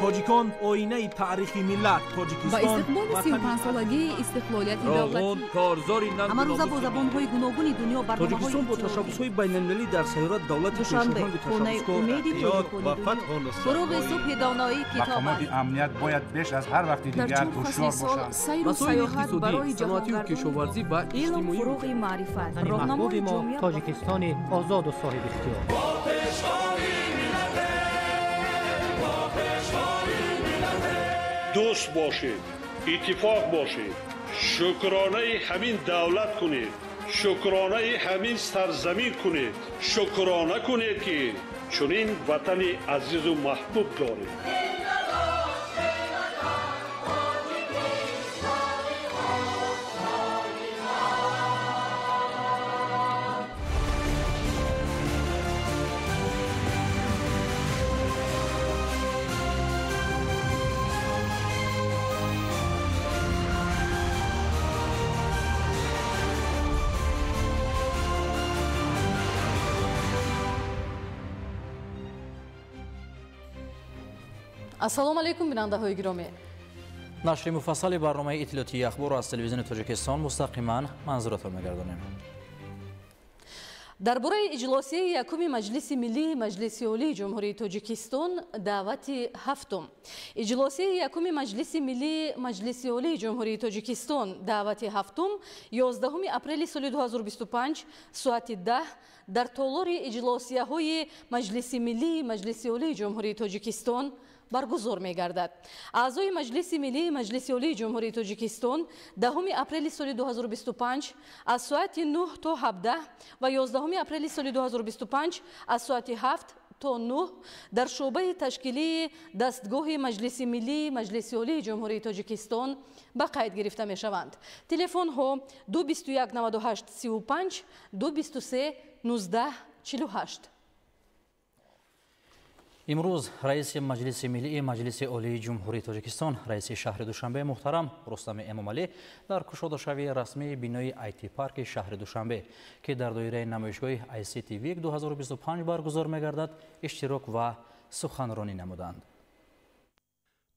تاجیکان آینه تاریخ ملت تاجیکستان با استقبال 35 سالگی استقلالیت دولتی کارزاری همه روزه با زبان‌های گوناگون دنیا تاجیکستان با تشبس‌های بین‌المللی در سیارات دولت شاهنشاهی تشبسکار و فتح و نصرت فروغ صبح دانایی کتاب مقامات امنیت باید بیش از هر وقت دیگر هوشیار باشند. سیر و سیاحت برای صنعتی و کشاورزی و علم اجتماعی فروغ معرفت محبوب راهنمای ما جامعه تاجیکستان آزاد و صاحب اختیار. دوست باشید، اتفاق باشید، شکرانه همین دولت کنید، شکرانه همین سرزمین کنید، شکرانه کنید که چنین وطن عزیز و محبوب دارید. ассалому алайкум бинандаҳои гиромӣ. нашри муфассали барномаи иттилоотии ахбор аз телевизиони тоҷикистон мустақиман манзуратон мегардонем. дар бораи иҷлосияи якуми маҷлиси миллии маҷлиси олии ҷумҳурии тоҷикистон даъвати ҳафтум. иҷлосияи якуми маҷлиси миллии маҷлиси олии ҷумҳурии тоҷикистон даъвати ҳафтум 11 апрели соли 2025 соати 10 дар толори иҷлосияҳои маҷлиси миллии маҷлиси олии ҷумҳурии тоҷикистон баргузор мегардад. аъзои маҷлиси миллии маҷлиси олии ҷумҳурии тоҷикистон 10 апрели соли 2025 аз соати 9 то 17 ва 11 апрели соли 2025 аз соати 7 то 9 дар шуъбаи ташкилии дастгоҳи маҷлиси миллии маҷлиси олии ҷумҳурии тоҷикистон ба қайд гирифта мешаванд. телефонҳо 221 98 35 223 19 48. имрӯз раиси маҷлиси миллии маҷлиси олии ҷумҳурии тоҷикистон раиси шаҳри душанбе муҳтарам рустами эмомалӣ дар кушодашавии расмии бинои IT парки шаҳри душанбе ки дар доираи намоишгоҳи ICT Week 2025 баргузор мегардад иштирок ва суханронӣ намуданд.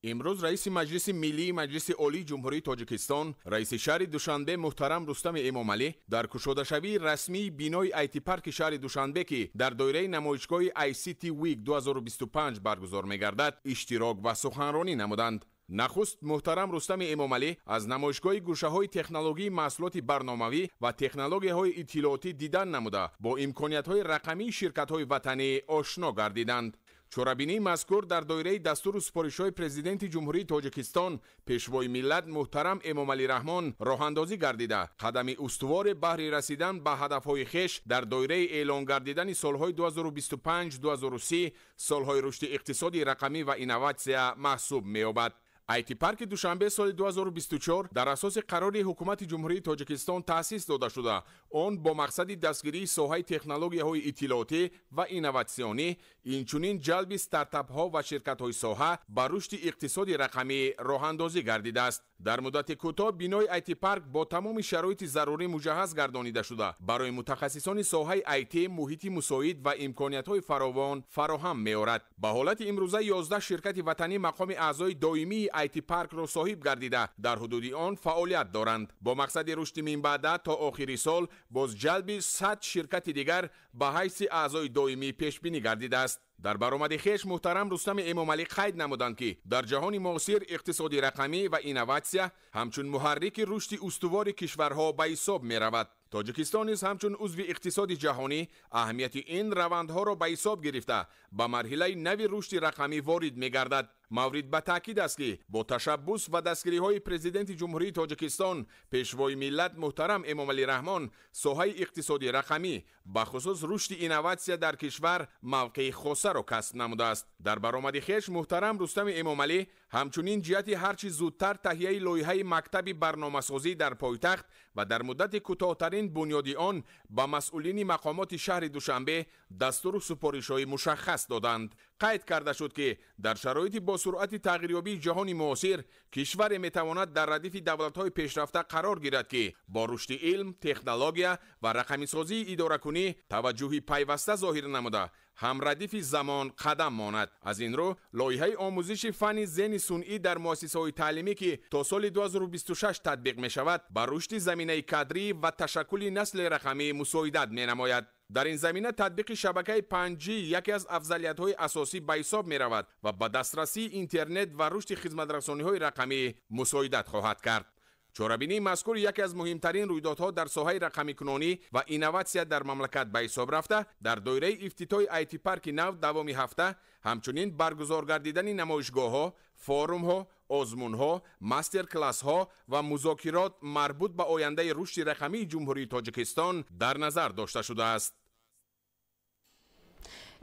امروز رئیس مجلس ملی مجلس عالی جمهوری تاجیکستان رئیس شهر دوشنبه محترم رستم امامعلی در گشاده‌شوی رسمی بینای آیتی پارک شهر دوشنبه که در دایره نمایشگاه ICT Week 2025 برگزار می‌گردد اشتراک و سخنرانی نمودند. نخست محترم رستم امامعلی از نمایشگاه گوشه‌های تکنولوژی محصولات برنامه‌ای و تکنولوژی‌های اطلاعاتی دیدن نموده با امکانیت‌های رقمی شرکت‌های وطنی آشنا گردیدند. چورابینی مذکور در دایره دستور سپارش‌های پرزیدنت جمهوری تاجیکستان پیشوای ملت محترم امامعلی رحمان راه‌اندازی گردیده قدم استوار بهر رسیدن به هدف‌های خویش در دایره اعلان گردیدن سال‌های 2025-2030 سال‌های رشد اقتصادی رقمی و اینوواسیا محسوب می‌یابد. آیتی پارک دوشنبه سال 2024 در اساس قرار حکومت جمهوری تاجیکستان تأسیس داده شده. آن با مقصد دستگیری ساحه تکنولوژی‌های اطلاعاتی و اینوواسیونی اینچنین جلب استارتاپ‌ها و شرکت‌های ساحه به رشد اقتصادی رقمی راه‌اندازی گردیده است. در مدت کوتاه بینای آیتی پارک با تمام شرایط ضروری مجهز گردانیده شده برای متخصصان ساحه آیتی محیط مساعد و امکانیت‌های فراوان فراهم می‌آورد. به حالت امروزه 11 شرکت وطنی مقام اعضای دائمی آیتی پارک را صاحب گردیده در حدود آن فعالیت دارند. با مقصد رشد من بعد تا آخر سال باز جلب 100 شرکت دیگر به حیث اعضای دائمی پیش بینی گردیده است. در برآمد خویش محترم رستم امامعلی قید نمودند که در جهان معاصر اقتصادی رقمی و اینوواسیا همچون محرک رشد استوار کشورها به حساب می رود. تاجیکستان نیز همچون عضو اقتصاد جهانی اهمیت این روندها را به حساب گرفته به مرحله نوی رشد رقمی وارد می گردد. مورد به تاکید است که با تشبث و دستگیری های پرزیدنت جمهوری تاجیکستان پیشوای ملت محترم امامعلی رحمان ساحه اقتصادی رقمی به خصوص رشد اینوواسیا در کشور موقع خاصه را کسب نموده است. در برآمد خویش محترم رستم امامعلی همچنین جهت هرچی زودتر تهیه لایحه مکتب برنامه‌سازی در پایتخت و در مدت کوتاه‌ترین بنیادی آن با مسئولین مقامات شهر دوشنبه دستور و سپارش‌های مشخص دادند. قید کرده شد که در شرایط با سرعت تغییریابی جهان معاصر کشور میتواند در ردیف دولت‌های پیشرفته قرار گیرد که با رشد علم، تکنولوژی و رقمی‌سازی اداره‌کنی توجهی پیوسته ظاهر نموده هم ردیف زمان قدم ماند. از این رو لایحه آموزش فن ذهن صنعی در مؤسسه‌های تعلیمی که تا سال 2026 تطبیق می شود بر رشد زمینه کادری و تشکل نسل رقمی مساعدت می نماید. در این زمینه تطبیق شبکه 5G یکی از افضلیت‌های اساسی به حساب می رود و با دسترسی اینترنت و رشد خدمت‌رسانی‌های رقمی مساعدت خواهد کرد. چاره‌بینی مذکور یکی از مهمترین رویدادها در ساحه رقمی کنونی و اینوواسیا در مملکت به حساب رفته در دایره افتتاح آیتی پارک نو دوام هفته همچنین برگزار گردیدن نمایشگاه‌ها، فورum‌ها، آزمون‌ها، ماستر کلاس‌ها و مذاکرات مربوط به آینده رشد رقمی جمهوری تاجیکستان در نظر داشته شده است.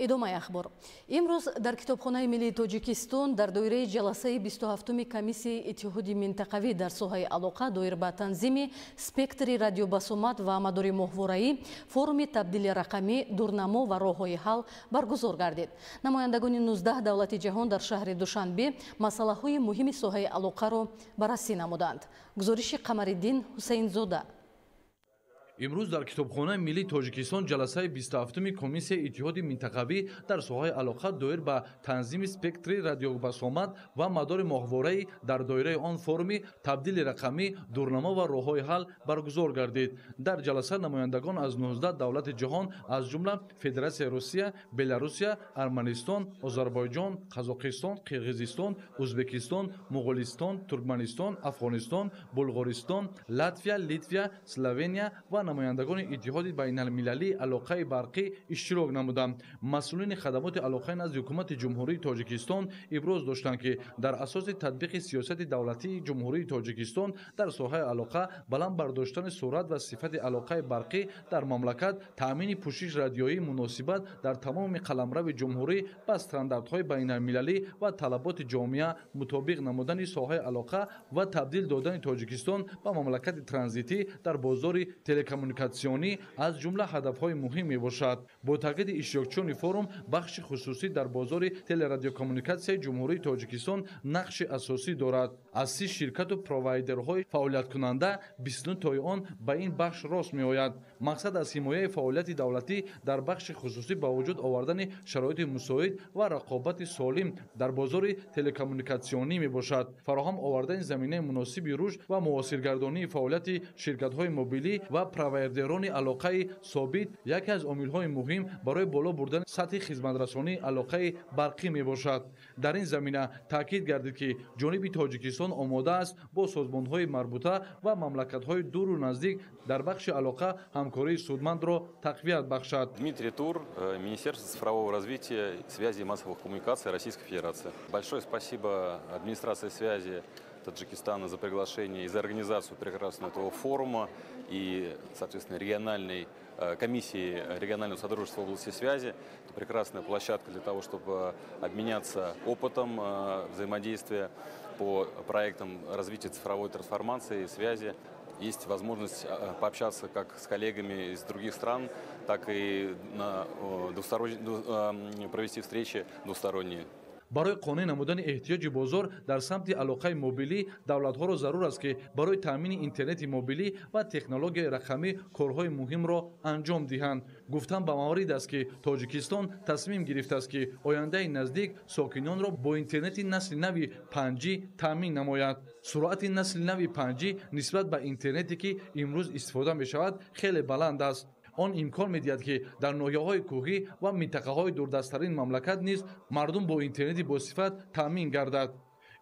идомаи ахбор. имрӯз дар китобхонаи миллии тоҷикистон дар доираи ҷаласаи 27-уми комиссияи иттиҳоди минтақавӣ дар соҳаи алоқа доир ба танзими спектри радиобасомат ва амадори моҳвораӣ форуми табдили рақамӣ, дурнамо ва роҳҳои ҳал баргузор гардид. намояндагони 19 давлати ҷаҳон дар шаҳри душанбе масъалаҳои муҳими соҳаи алоқаро баррасӣ намуданд. гузориши қамариддин ҳусайнзода. имрӯз дар китобхонаи миллии тоҷикистон ҷаласаи 27-уми комиссияи иттиҳоди минтақавӣ дар соҳаи алоқа доир ба танзими спектри радиобасомат ва мадори моҳвораӣ дар доираи он форуми табдили рақамӣ, дурнамо ва роҳҳои ҳал баргузор гардид. дар ҷаласа намояндагон аз 19 давлати ҷаҳон аз ҷумла Федератсияи Русия, Беларусия, Арманистон, Озарбойҷон, Қазоқистон, Қирғизистон, Ӯзбекистон, Муғулистон, Туркманистон, Афғонистон, Булғористон, Латвия, Литва, Словения ва намояндагони иттиҳоди байналмилалии алоқаи барқӣ иштирок намуданд. масъулини хадамоти алоқаи назди ҳукумати ҷумҳурии тоҷикистон иброз доштанд ки дар асоси татбиқи сиёсати давлатии ҷумҳурии тоҷикистон дар соҳаи алоқа баланд бардоштани сурат ва сифати алоқаи барқӣ дар мамлакат, таъмини пӯшиш радиоии муносибат дар тамоми қаламрави ҷумҳурӣ ба стандартҳои байналмилалӣ ва талаботи ҷомеа мутобиқ намудани соҳаи алоқа ва табдил додани тоҷикистон ба мамлакати транзитӣ дар бозори телекоммуникатсионӣ аз ҷумла ҳадафҳои муҳим мебошад. бо таъкиди иштирокчиёни форум бахши хусусӣ дар бозори телерадиокоммуникатсияи ҷумҳурии тоҷикистон нақши асосӣ дорад. аз 30 ширкату провайдерҳои фаъолияткунанда 29 тои он ба ин бахш рост меояд. мақсад аз ҳимояи фаъолияти давлатӣ дар бахши хусусӣ ба вуҷуд овардани шароити мусоид ва рақобати солим дар бозори телекоммуникатсионӣ мебошад. фароҳам овардани заминаи муносиби рушд ва муосиргардонии фаъолияти ширкатҳои мобилӣ ва провайдерони алоқаи собит яке аз омилҳои муҳим барои боло бурдани сатҳи хизматрасонии алоқаи барқӣ мебошад. дар ин замина таъкид гардид ки ҷониби тоҷикистон омода аст бо созмонҳои марбута ва мамлакатҳои дуру наздик дар бахши алоқа ҳамкории судмандро тақвият бахшад. Дмитрий Тур, Министерство цифрового развития, связи и массовых коммуникаций Российской Федерации. Большое спасибо администрации связи Таджикистана за приглашение и за организацию прекрасного этого форума и, соответственно, региональной комиссии регионального сотрудничества в области связи. Это прекрасная площадка для того, чтобы обменяться опытом взаимодействия по проектам развития цифровой трансформации и связи. Есть возможность пообщаться как с коллегами из других стран, так и провести встречи двусторонние. барои қонеъ намудани эҳтиёҷи бозор дар самти алоқаи мобилӣ давлатҳоро зарур аст ки барои таъмини интернети мобилӣ ва технологияи рақамӣ корҳои муҳимро анҷом диҳанд. гуфтан ба маврид аст ки тоҷикистон тасмим гирифтааст ки ояндаи наздик сокинонро бо интернети насли нави 5G таъмин намояд. суръати насли нави 5G нисбат ба интернете ки имрӯз истифода мешавад хеле баланд аст. он имкон медиҳад ки дар ноҳияҳои кӯҳӣ ва минтақаҳои дурдасттарини мамлакат низ мардум бо интернети босифат таъмин гардад.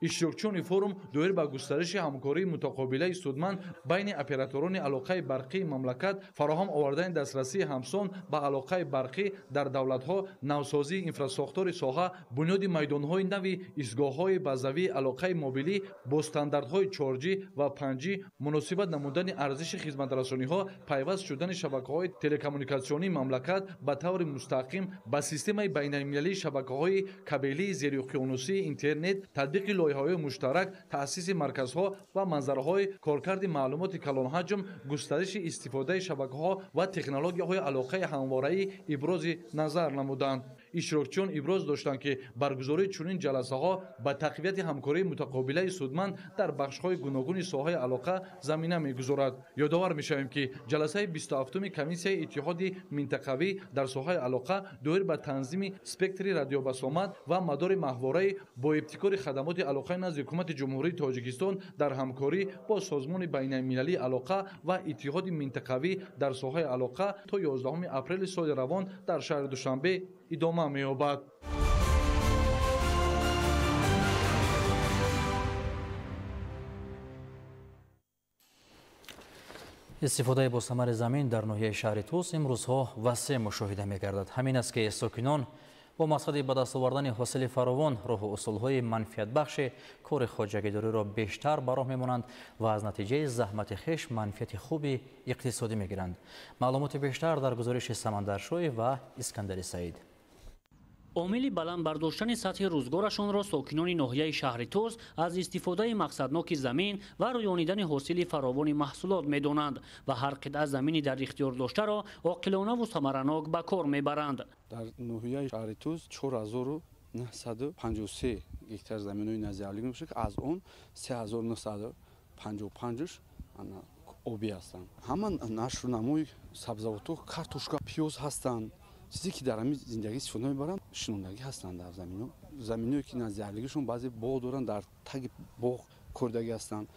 иштирокчиёни форум доир ба густариши ҳамкории мутақобилаи судманд байни операторони алоқаи барқии мамлакат, фароҳам овардани дастрасии ҳамсон ба алоқаи барқӣ дар давлатҳо, навсозии инфрасохтори соҳа, бунёди майдонҳои нави истгоҳҳои базавии алоқаи мобилӣ бо стандартҳои 4G ва 5G, муносибат намудани арзиши хизматрасониҳо, пайваст шудани шабакаҳои телекоммуникатсионии мамлакат ба таври мустақим ба системаи байналмилалии шабакаҳои кабелии зериуқёнусии интернет, татбиқи лоиҳаҳои муштарак, таъсиси марказҳо ва манзараҳои коркарди маълумоти калонҳаҷм, густариши истифодаи шабакаҳо ва технологияҳои алоқаи ҳамвораӣ ибрози назар намуданд. اشتراکچیان ابراز داشتند که برگزاری چنین جلسه‌ها با تقویت همکاری متقابله سودمند در بخش‌های گوناگون ساحه علاقه زمینه می‌گذارد. یادآور می‌شویم که جلسه 27 کمیسیه اتحادی منطقوی در ساحه علاقه دایر به تنظیم سپکتری رادیوبسامت و مدار ماهواره با ابتکار خدمات علاقه نزد حکومت جمهوری تاجیکستان در همکاری با سازمان بین‌المللی علاقه و اتحاد منطقوی در ساحه علاقه تا 11 اپریل سال روان در شهر دوشنبه ادامه می‌یابد. استفاده با ثمر زمین در ناحیه شهر توس امروزها وسیع مشاهده می‌گردد. همین است که ساکنان با مقصد به دست آوردن حاصل فراوان راه و اصولهای منفعت بخش کار خواجگیداری را بیشتر به راه می‌مانند و از نتیجه زحمت خویش منفعت خوبی اقتصادی می‌گیرند. معلومات بیشتر در گزارش سمندرشوی و اسکندر سعید. عامل بلند برداشتن سطح روزگارشان را ساکنان ناحیه شهر توس از استفاده مقصدناک زمین و رویانیدن حاصل فراوان محصولات می‌دانند و هر قطعه زمینی در اختیار داشته را عاقلانه و ثمرناک به کار می‌برند. در ناحیه شهر توس 4953 گکتار زمین‌های نزدیک میشه که از اون 3955 آبی هستند. همان نشونموی سبزیجات و کارتوشکا پیاز هستند. چیزی که در همین زندگی استفاده می‌برند شنوندگی هستند در زمین‌ها. زمین‌هایی که نزدیکشون بعضی باغ دارن در تگ باغ کردگی هستند.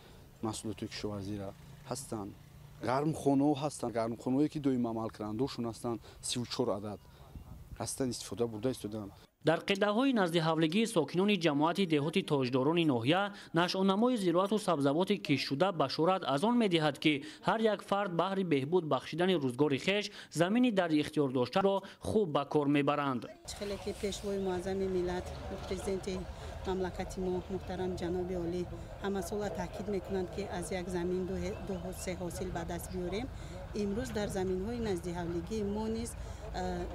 محصولات کشاورزی را هستند. گرمخانه هستند. گرمخانه‌ای که دویم عمل کننده‌شون هستند 34 عدد هستند استفاده برده استفاده. در قطعه‌های نزد حولگی ساکنان جماعت دهات تاجداران ناحیه نشان‌نمای زراعت و سبزیجات کشت شده بشارت از آن می‌دهد که هر یک فرد بهر بهبود بخشیدن روزگار خویش زمینی در اختیار داشته را خوب به کار می‌برند. خیلی که پیشوای معظم ملت پرزیدنت مملکت ما محترم جناب عالی همه سال تاکید می‌کنند که از یک زمین دو سه حاصل به دست بیاریم. امروز در زمین‌های نزد حولگی ما نیز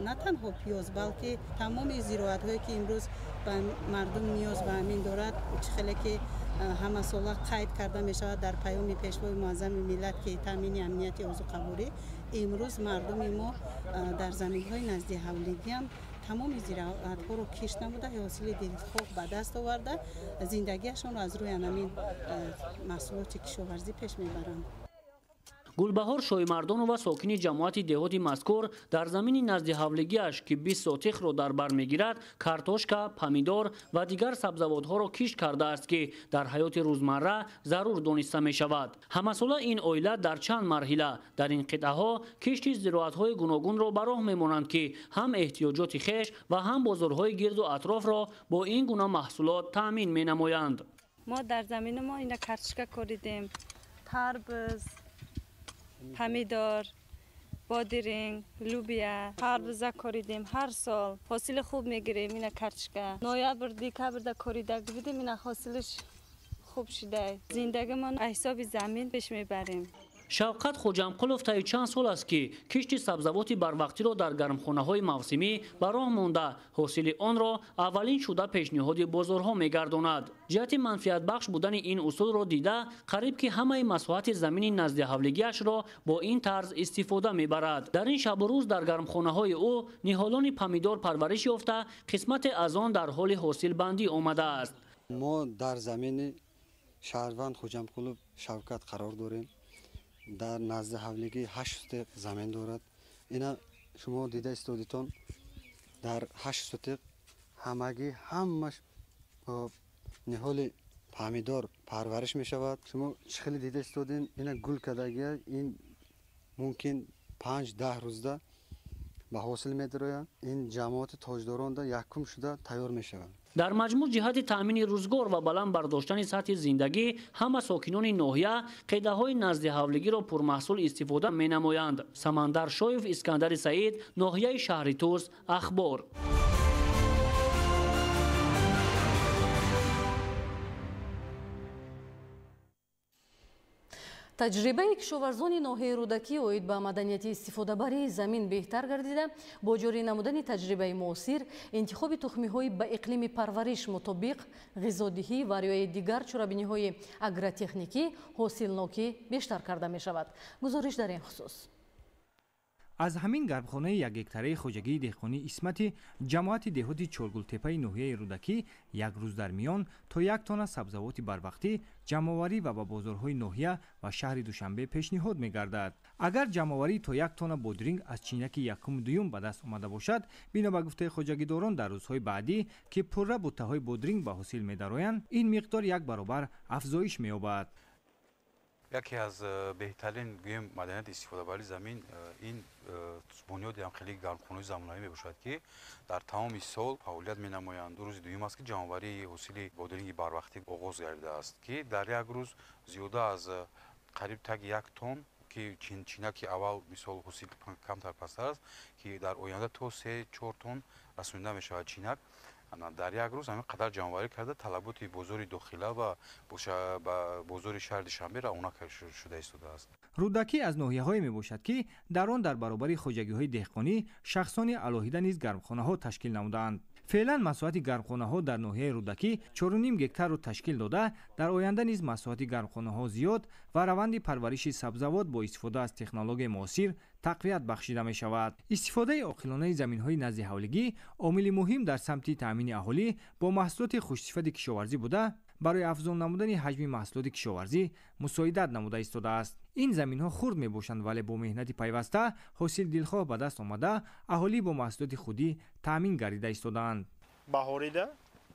نه تنها پیاز بلکه تمام زراعت‌هایی که امروز به مردم نیاز به همین دارد خیلی که همه ساله قید کرده می شود در پیام پیشوای معظم ملت که تامین امنیت اوضاع قبولی امروز مردم ما در زمین‌های نزد حولگی هم تمام زراعت‌ها رو کشت نموده حاصل دلخواه به دست آورده زندگیشان رو از روی همین محصولات کشاورزی پیش میبرند. گلبهار شایمردان و ساکن جماعت دهات مذکور در زمین نزد حولگیش که 20 سوتیخ را در بر میگیرد کارتوشکا، پامیدور و دیگر سبزیجات‌ها را کشت کرده است که در حیات روزمره ضرور دانسته می شود. همساله این عائله در چند مرحله در این قطعه‌ها کشت زراعت‌های گوناگون را به راه می‌مانند که هم احتیاجات خویش و هم بازارهای گرد و اطراف را با این گونه محصولات تامین می‌نمایند. ما در زمین ما اینا کارتوشکا کردیم، تربوز، پامیدور، بادرنگ، لوبیا، خربزه کردیم. هر سال حاصل خوب میگیریم. اینا کارتوشکا نویابر دیکابر کردیم بودیم اینا حاصلش خوب شده. زندگی من حساب زمین پیش میبریم. شوقت خوجمقلوف تا چند سال است که کشت سبزیجات بروقتی را در گرمخانه‌های موسمی به راه مانده حاصل آن را اولین شده پیشنهاد بازارها می‌گرداند. جهت منفعت بخش بودن این اصول را دیده قریب که همه مساحت زمین نزد حولگیش را با این طرز استفاده می‌برد. در این شب و روز در گرمخانه‌های او نهالان پامیدور پرورش یافته قسمت از آن در حال حاصل بندی آمده است. ما در زمین شهروند خوجمقلوف شوقت قرار داریم. در نزد حولگی 8 سوتیق زمین دارد. اینا شما دیده استودیتون در 8 سوتیق همگی همش نهال پامیدور پرورش می شود. شما چخیلی دیده استودین اینا گل کدگی این ممکن 5-10 روزده به حاصل می دراید. این جماعت تاجداران دا یکم شده تیار می شود. در مجموع جهت تامین روزگار و بلند برداشتن سطح زندگی همه ساکنان ناحیه قطعه‌های نزد حولگی را پرمحصول استفاده می‌نمایند. سمندر شایف، اسکندر سعید، ناحیه شهر توس، اخبار. تجربه کشاورزان ناحیه رودکی اوید به مدنیت استفاده بری زمین بهتر گردیده با جاری نمودن تجربه معاصر انتخاب تخمی‌های به اقلیم پرورش مطابق غذادهی و رعایت دیگر چرابینی‌های اگراتکنیکی حاصلناکی بیشتر کرده می شود. گزارش در این خصوص. از همین گرمخانه یک هکتاره خوجگی دهقانی اسمت جماعت دهات چورگلتپه ناحیه رودکی یک روز در میان تا 1 تن سبزوات بروقتی جمع‌آوری و به بازارهای ناحیه و شهر دوشنبه پیشنهاد می‌گردد. اگر جمع‌آوری تا 1 تن بادرینگ از چینک یکم دوم به دست آمده باشد، بنا به گفته خوجگیداران در روزهای بعدی که پرره بوته‌های بادرینگ به حاصل می‌درآیند، این مقدار 1 برابر افزایش می‌یابد. یکی از بهترین گویم مدنیت استفاده بر زمین این بنیاد هم خیلی گرمخانه زمانه‌ای میباشد که در تمام سال فعالیت می‌نمایند. روز دوم است که جمع‌آوری حاصل بادرینگ بروقتی آغاز گردیده است که در یک روز زیاده از قریب تا 1 تن که چینک اول مثال حاصل کمتر پستر است که در آینده تا 3-4 تن رسانیده می‌شود چینک. در یک روز همین قدر جمع‌آوری کرده طلبات بازار داخله و بازار شهر دوشنبه را اونا شده ایستاده است. رودکی از ناحیه‌هایی میباشد که در آن در برابر خوجگی‌های دهقانی شخصان علاهیده نیز گرمخانه‌ها تشکیل نموده‌اند. فعلا مساحت گرمخانه‌ها در ناحیه رودکی 4.5 گکتار را تشکیل داده، در آینده نیز مساحت گرمخانه‌ها زیاد و روند پرورش سبزوات با استفاده از تکنولوژی معاصر تقویت بخشیده می شود. استفاده عاقلانه زمین‌های نزد حولگی عامل مهم در سمت تأمین اهالی با محصولات خوش‌صفت کشاورزی بوده، برای افزون نمودن حجم محصولات کشاورزی مساعدت نموده ایستاده است. این زمین‌ها خرد میباشند ولی با مهنت پیوسته حاصل دلخواه به دست آمده، اهالی با محصولات خودی تأمین گردیده ایستادند. بهاریده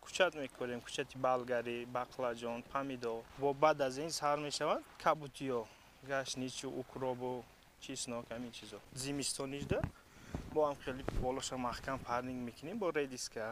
کوچت میکنیم، کوچت بلگری، بقلاجان، پامیدو و بعد از این سر میشود کابوتیو، گشنیچ و اوکراب و چیسناک همین چیزا. زمستونیش ده با هم خیلی بالاش محکم پرنینگ میکنیم با ریدیسکه.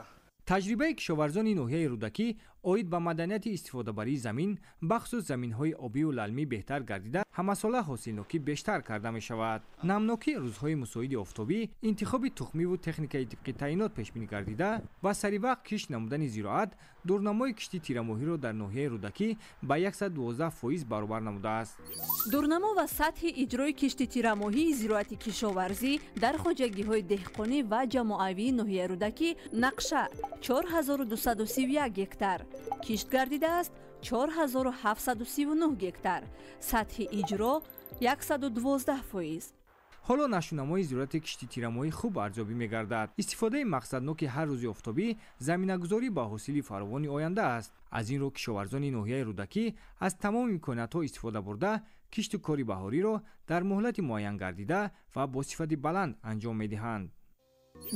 تجربه کشاورزان ناحیه رودکی عاید به مدنیت استفاده بری زمین بخصوص زمین‌های آبی و للمی بهتر گردیده، همساله حاصلنوکی بیشتر کرده می شود. نمناکی روزهای مساعد آفتابی، انتخاب تخمی و تکنیک طبق تعیینات پیش بینی گردیده و سری وقت کشت نمودن زراعت دورنمای کشتی تیرماهی را در ناحیه رودکی به 112% برابر نموده است. دورنما و سطح اجرای کشتی تیرماهی زراعت کشاورزی در خوجگی‌های دهقانی و جمع‌آوری ناحیه رودکی نقشه 4231 گکتار کشت گردیده است، 4739 گکتار، سطح اجرا 112%. حالا نشونمای زراعت کشتی تیرماهی خوب ارزیابی می‌گردد. استفاده مقصدناک هر روز آفتابی زمینه‌گذاری با حاصل فراوان آینده است. از این رو کشاورزان ناحیه رودکی از تمام امکانات‌ها استفاده برده، کشت و کاری بهاری را در مهلت معین گردیده و با صفت بلند انجام می‌دهند.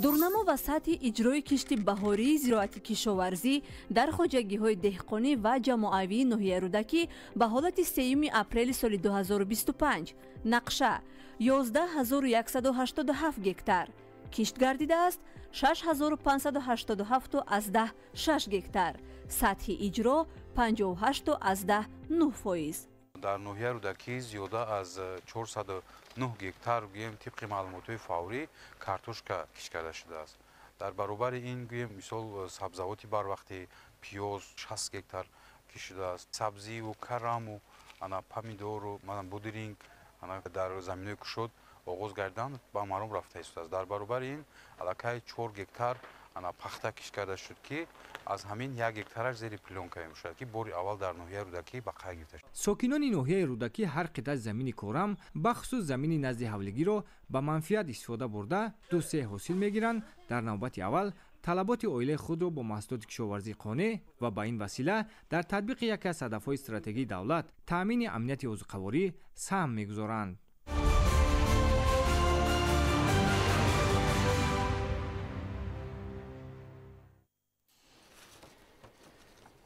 دورنما و سطح اجرای کشتی بهاری زراعت کشاورزی در خوجگی‌های دهقانی و جمع‌آوری ناحیه رودکی به حالت 3 اپریل سال 2025 نقشه 11187 گکتار کشت گردیده است، 6587.6 گکتار، سطح اجرا 58.9%. در ناحیه رودکی زیاده از 409 گکتار گویم طبق معلومات فوری کارتوشکا کشت کرده شده است. در برابر این گویم مثال سبزوات بروقتی پیاز 60 گکتار کشیده است. سبزی و کرم و پامیدور و بودرینگ در زمینه کشود آغاز گردیدن با مردم رفته است. در برابر این علاقه 4 گکتار پخته کشت کرده شد که از همین 1 گکتارش زیر پلونکا میشود که بار اول در ناحیه رودکی بقا گرفته شد. ساکنان ناحیه رودکی هر قطعه زمین کارم بخصوص زمین نزد حولگی را به منفعت استفاده برده 2-3 حاصل میگیرند. در نوبت اول طلبات عائله خود را با محصولات کشاورزی قانع و با این وسیله در تطبیق یکی از هدفهای استراتژی دولت تامین امنیت عضوقواری سهم میگذارند.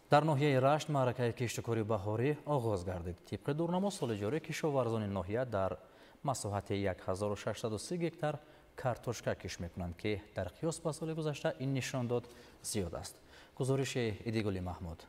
در ناحیه رشت معرکه کشتکاری بهاری آغاز گردید. طبق دورنما سال جاری کشاورزان ناحیه در مساحت 1630 گکتار کارتوشکا کشت میکنند که در قیاس با سال گذشته این نشان داد زیاد است. گزارش ایدیگولی محمود.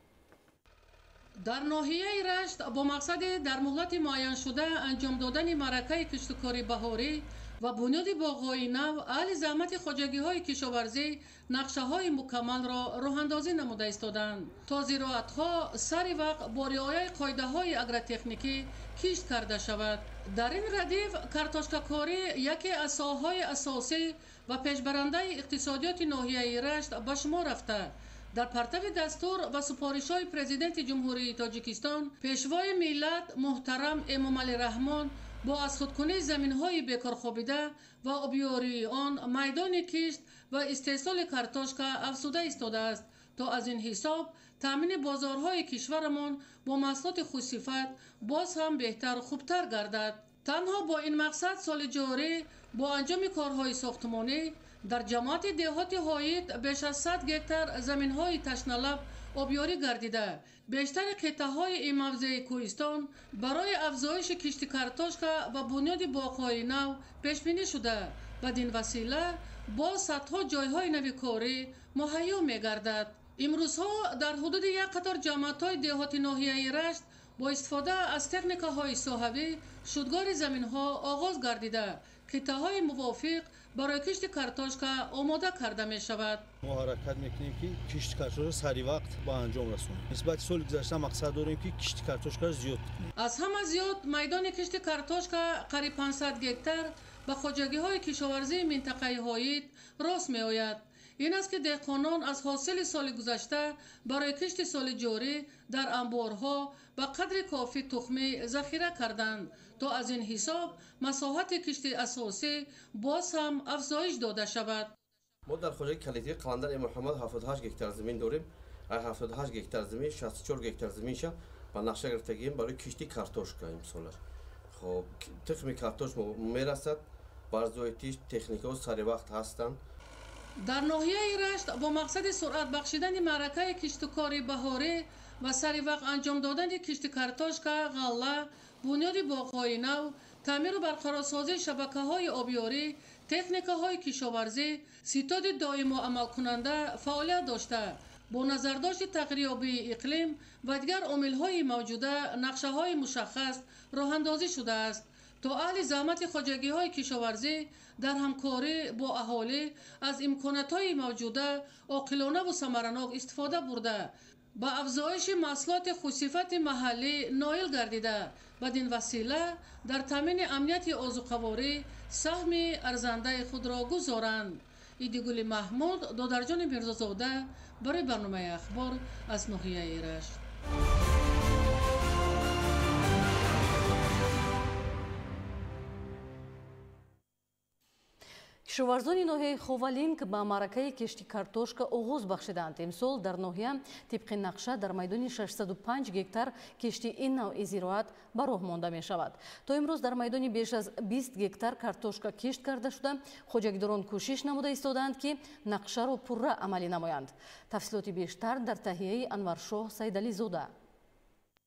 در ناحیه رشت با مقصد در مهلت معین شده انجام دادن معرکه کشتکاری بهاری و بنیاد باغ‌های نو، اهل زحمت خوجگی‌های کشاورزی نقشه‌های مکمل را راه‌اندازی نموده ایستادند تا زراعت‌ها سری وقت با رعایت قاعده‌های اگرتکنیکی کشت کرده شود. در این ردیف کارتوشکاکاری یکی از ساحه‌های اساسی و پیشبرنده اقتصادیات ناحیه رشت به شمار رفته. در پرتو دستور و سپارش‌های پرزیدنت جمهوری تاجیکستان، پیشوای ملت محترم امامعلی رحمان با از خودکنی زمین‌های بیکار خوابیده و آبیاری آن میدان کشت و استحصال کارتوشکا افزوده ایستاده است تا از این حساب تامین بازارهای کشورمان با محصولات خوش‌صفت باز هم بهتر و خوبتر گردد. تنها با این مقصد سال جاری با انجام کارهای ساختمانی در جماعت دهات هایید بیش از 100 گکتار زمین‌های تشنه‌لب آبیاری گردیده. بیشتر قطعه‌های این موضع کوهستان برای افزایش کشت کارتوشکا و بنیاد باغ‌های نو پیش‌بینی شده. بدین وسیله با صدها جای‌های نوی کاری مهیا می‌گردد. امروزها در حدود یک قطار جماعت‌های دهات ناحیه رشت با استفاده از تکنیک‌های صحوی شودگار زمین‌ها آغاز گردیده. قطعه‌های موافق برای کشت کارتوشکا آماده کرده می شود. ما حرکت میکنیم که کشت کارتوشکا سریع وقت با انجام رسونیم. نسبت سال گذشته مقصد داریم که کشت کارتوشکا زیاد کنیم. از همه زیاد میدان کشت کارتوشکا قریب 500 گکتار به خواجگی‌های کشاورزی منطقه هایید راست می آید. این است که دهقانان از حاصل سال گذشته برای کشت سال جاری در انبارها به قدر کافی تخم ذخیره کردند تا از این حساب مساحت کشت اساسی باز هم افزایش داده شود. ما در خواجگی کلیدی قلندر محمد 78 گکتار زمین داریم. 78 گکتار زمین 64 گکتار زمینش با نقشه گرفتگیم برای کشتی کارتوشکا امسالش. خب تخم کارتوش میرسد برزویتیش تکنیک‌ها سری وقت هستند. در ناحیه رشت با مقصد سرعت بخشیدن معرکه کشتکاری بهاری و سری وقت انجام دادن کشت کارتوشکا، غله، بنیاد باغ‌های نو، تعمیر و برقرارسازی شبکه‌های آبیاری، تکنیک‌های کشاورزی، ستاد دائم و عمل کننده فعالیت داشته. با نظرداشت تغییر آبی اقلیم و دیگر عامل‌های موجوده نقشه‌های مشخص راه‌اندازی شده است تا اهل زحمت خواجگی‌های کشاورزی در همکاری با اهالی از امکانات‌های موجوده عاقلانه و ثمرناک استفاده برده با افزایش محصولات خوش‌صفت محلی نایل گردیده. بدین وسیله در تامین امنیت آذوقه‌واری سهم ارزنده خود را گذارند. ایدگل محمود، دادرجان میرزازاده برای برنامه اخبار از ناحیه رشت. кишоварзони ноҳияи ховалинг ба маъракаи кишти картошка оғоз бахшиданд. имсол дар ноҳия тибқи нақша дар майдони 605 гектар кишти ин навъи зироат ба роҳ монда мешавад. то имрӯз дар майдони беш аз 20 гектар картошка кишт карда шуда хоҷагидорон кӯшиш намуда истодаанд ки нақшаро пурра амалӣ намоянд. тафсилоти бештар дар таҳияи Анваршоҳ Сайдализода.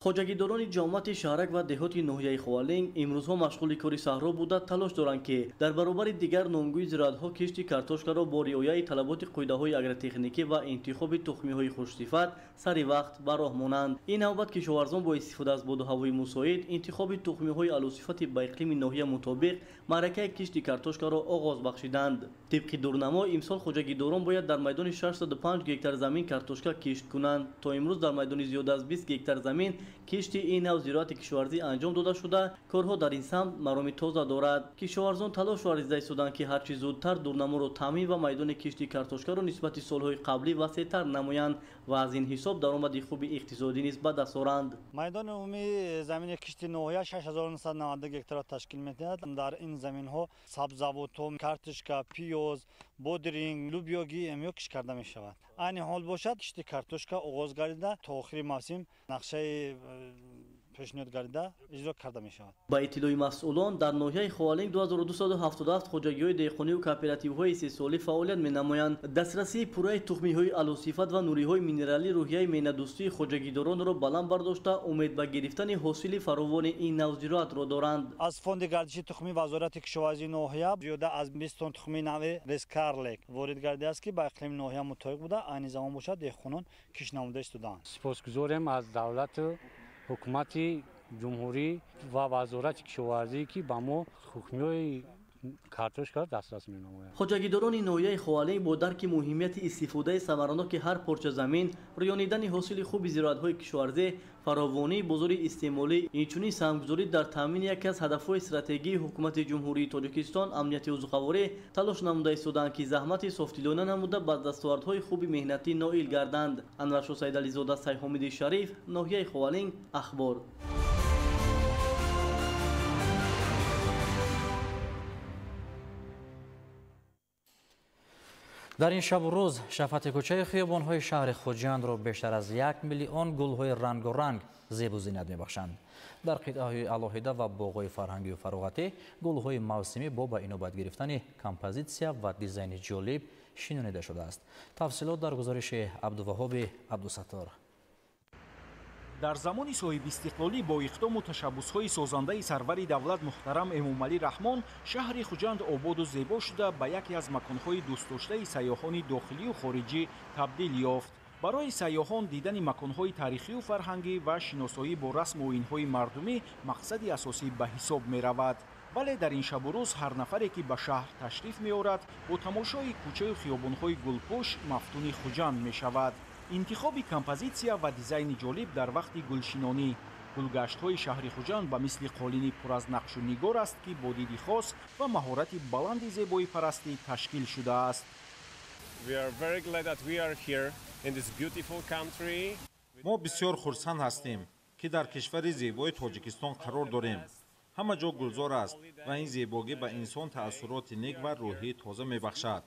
хоҷагидорони ҷомати шаҳрак ва деҳоти ноҳияи ховалинг имрӯзҳо машғули кори саҳро буда талош доранд ки дар баробари дигар номгӯи зироатҳо кишти картошкаро бо риояи талаботи қоидаҳои агротехникӣ ва интихоби тухмиҳои хушсифат сари вақт ба роҳ монанд. ин навбат кишоварзон бо истифода аз боду ҳавои мусоид, интихоби тухмиҳои алусифати ба иқлими ноҳия мутобиқ маъракаи кишти картошкаро оғоз бахшиданд. тибқи дурнамо имсол хоҷагидорон бояд дар майдони 605 гектар замин картошка кишт кунанд. то имрӯз дар майдони зиёда аз 20 гектар замин кишти ин нав зироати кишоварзӣ анҷом дода шуда корҳо дар ин самт мароми тоза дорад. кишоварзон талош варзида истоданд ки ҳарчи зудтар дурнаморо таъмин ва майдони кишти картошкаро нисбати солҳои қаблӣ васеътар намоянд ва аз ин ҳисоб даромади хуби иқтисодӣ низ ба даст оранд. майдони умумии замини кишти ноҳия 6990 гектар ташкил медиҳад. дар ин заминҳо сабзавотҳо, картошка, пиёз, бодиринг, лубёги эмё кишт карда мешавад. айни ҳол бошад кишти картошка оғоз гардида то охири мавсим нақшаи пешниҳод гардида иҷро карда мешавад. ба иттилои масъулон дар ноҳияи ховалинг 2277 хоҷагиҳои деҳқониву кооперативҳои сесолӣ фаъолият менамоянд. дастрасии пурраи тухмиҳои алусифат ва нуриҳои минералӣ рӯҳияи менадӯстии хоҷагидоронро баланд бардошта умед ба гирифтани ҳосили фаровони ин нав зироатро доранд. аз фонди гардиши тухмӣ вазорати кишоварзии ноҳия зиёда аз 20 тонн тухмии нави рескарлек ворид гардидааст ки ба иқлими ноҳия мутобиқ буда айни замон бошад деҳқонон кишт намуда истодаанд. сипосгузорем аз давлату ҳукумати ҷумҳурӣ ва вазорати кишоварзӣ ки ба мо тухмиҳои картошка дастрас менамоянд. хоҷагидорони ноҳияи ховалинг бо дарки муҳимияти истифодаи самараноки ҳар порча замин, рӯёнидани ҳосили хуби зироатҳои кишоварзӣ, фаровонии бозори истеъмолӣ, инчунин саҳмгузорӣ дар таъмини яке аз ҳадафҳои стратегии ҳукумати ҷумҳурии Тоҷикистон амнияти ӯзуқаворӣ талош намуда истоданд ки заҳмати софтилона намуда ба дастовардҳои хуби меҳнатӣ ноил гарданд. Анваршоҳ Сайдализода, Сайҳомиди Шариф, ноҳияи ховалинг, ахбор. در این شب و روز شفاعت کوچه خیابان‌های شهر خوجند را بیشتر از 1 میلیون گل‌های رنگ و رنگ زیب و زینت می‌بخشند. در قطعه‌های علایده و باغ‌های فرهنگی و فراغتی گل‌های موسمی با اینوبت گرفتن کمپوزیسیا و دیزاین جالب شنیده شده است. تفصیلات در گزارش عبدالوهاب عبدالستار. در زمانی صاحب استقلالی با اقدام و تشبس‌های سازنده سرور دولت محترم امامعلی رحمان شهر خوجند آباد و زیبا شده به یکی از مکان‌های دوست داشته سیاحان داخلی و خارجی تبدیل یافت. برای سیاحان دیدن مکان‌های تاریخی و فرهنگی و شناسایی با رسم و آیین‌های مردمی مقصدی اساسی به حساب می‌رود. ولی در این شب و روز هر نفری که به شهر تشریف می‌آورد با تماشای کوچه و خیابان‌های گلپوش مفتون خوجند می‌شود. انتخاب کمپوزیسیا و دیزاین جالب در وقت گلشینانی گلگشت‌های شهر خوجند به مثل قالینی پر از نقش و نگار است که با دید خاص و مهارت بلند زیبایی پرستی تشکیل شده است. ما بسیار خرسند هستیم که در کشور زیبای تاجیکستان قرار داریم. همه جا گلزار است و این زیبایی به انسان تأثیرات نیک و روحی تازه می‌بخشد.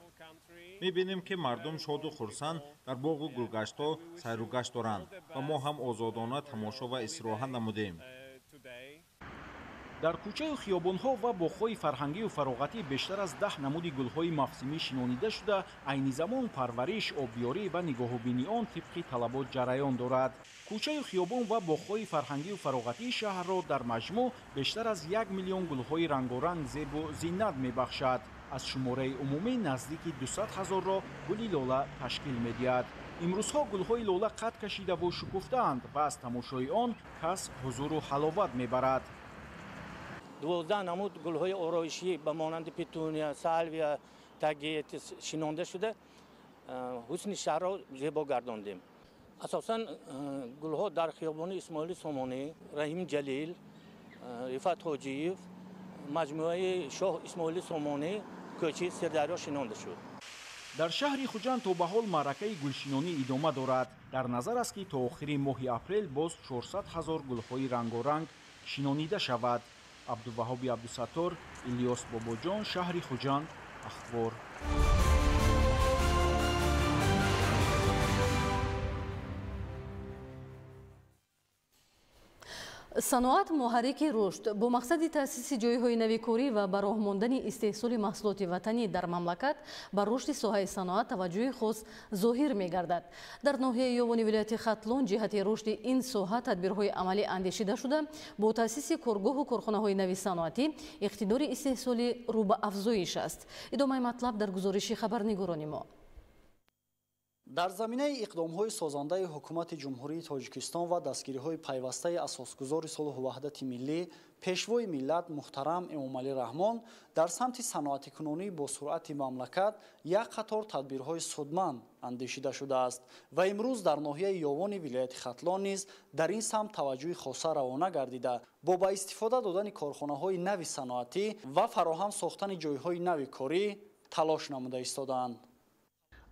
می‌بینیم که مردم شاد و خرسند در باغ و گلگشت‌ها سیر و گشت دارند و ما هم آزادانه تماشا و استراحت نمودیم. در کوچه و خیابان‌ها و باغ‌های فرهنگی و فراغتی بیشتر از 10 نمود گل‌های موسمی شناخته شده، عین زمان پرورش، آبیاری و نگاه‌بینی آن طبق طلبات جریان دارد. کوچه و خیابان و باغ‌های فرهنگی و فراغتی شهر را در مجموع بیشتر از 1 میلیون گل‌های رنگارنگ زیب و زینت می‌بخشد. از شماره عمومی نزدیک 200,000 را گلی لاله تشکیل می‌دهد. امروزها گل‌های لاله قد کشیده و شکفته‌اند و از تماشای آن کس حضور و حلاوت می‌برد. 12 نمود گل‌های آرایشی به مانند پیتونیا، سالویا، تاگیت شناخته شده حسن شهر را زیبا گرداندیم. اساساً گل‌ها در خیابان اسماعیل سامانی، رحیم جلیل، رفعت حاجی‌یف، مجموعه شاه اسماعیل سامانی، کوچه سردریا شناخته شد. در شهر خوجند تا به حال معرکه گلشینانی ادامه دارد. در نظر است که تا آخر ماه اپریل باز 400,000 گل‌های رنگارنگ شناخته شود. عبدالوهاب عبدالستار، الیاس باباجان، شهر خوجند، اخبار. صنعت محرک رشد با مقصد تأسیس جایهای نوی کاری و به راه ماندن استحصال محصولات وطنی در مملکت بر رشد ساحه صنعت توجه خاص ظاهر می‌گردد. در ناحیه یوان ولایت ختلون جهت رشد این ساحه تدبیرهای عملی اندیشیده شده. با تأسیس کارگاه و کارخانه‌های نوی صنعتی اقتدار استحصالی رو به افزایش است. ادامه مطلب در گزارش خبرنگاران ما. در زمینه اقدام‌های سازنده حکومت جمهوری تاجیکستان و دستگیری‌های پیوسته اساسگزار صلح و وحدت ملی پیشوای ملت محترم امامعلی رحمان در سمت صنعت کنونی با سرعت مملکت یک قطار تدبیرهای سودمند اندیشیده شده است و امروز در ناحیه یوان ولایت ختلان نیز در این سمت توجه خاصه روانه گردیده با به استفاده دادن کارخانه‌های نوی صنعتی و فراهم ساختن جایهای نوی کاری تلاش نموده ایستادند.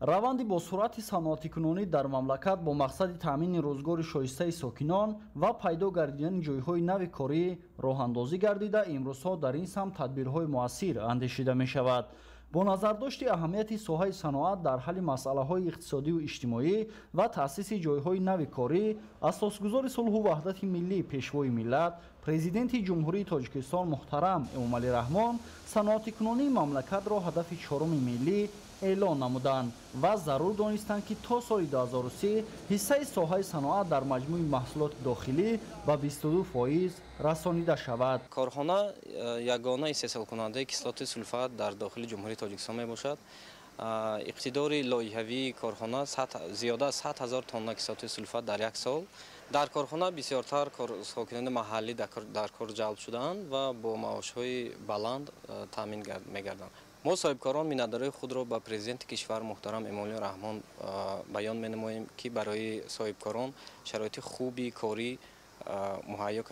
روند با سرعت صنعت کنونی در مملکت با مقصد تامین روزگار شایسته ساکنان و پیدا گردیدن جایهای نوی کاری راه اندازی گردیده امروزها در این سمت تدبیرهای مؤثر اندیشیده می شود. با نظرداشت اهمیت ساحه صنعت در حل مسائل اقتصادی و اجتماعی و تأسیس جایهای نوی کاری اساسگزار صلح و وحدت ملی پیشوای ملت پرزیدنت جمهوری تاجیکستان محترم امامعلی رحمان صنعت کنونی مملکت را هدف 4 ملی اعلان نمودند و ضرور دانستند که تا سال 2003 حصه ساحه صنعت در مجموع محصولات داخلی به 22% رسانیده شود. کارخانه یگانه استحصال کننده کسلات سولفات در داخل جمهوری تاجیکستان می باشد. اقتدار لایحه‌ای کارخانه زیاده از 100,000 تن کسلات سولفات در یک سال. در کارخانه بسیارتر ساکنان محلی در کار جلب شدند و با معاش‌های بلند تامین می‌گردند. ما صاحبکاران مینتدارای خود را به پرزیدنت کشور محترم امامعلی رحمان بیان می‌نماییم که برای صاحبکاران شرایط خوبی کاری مهیا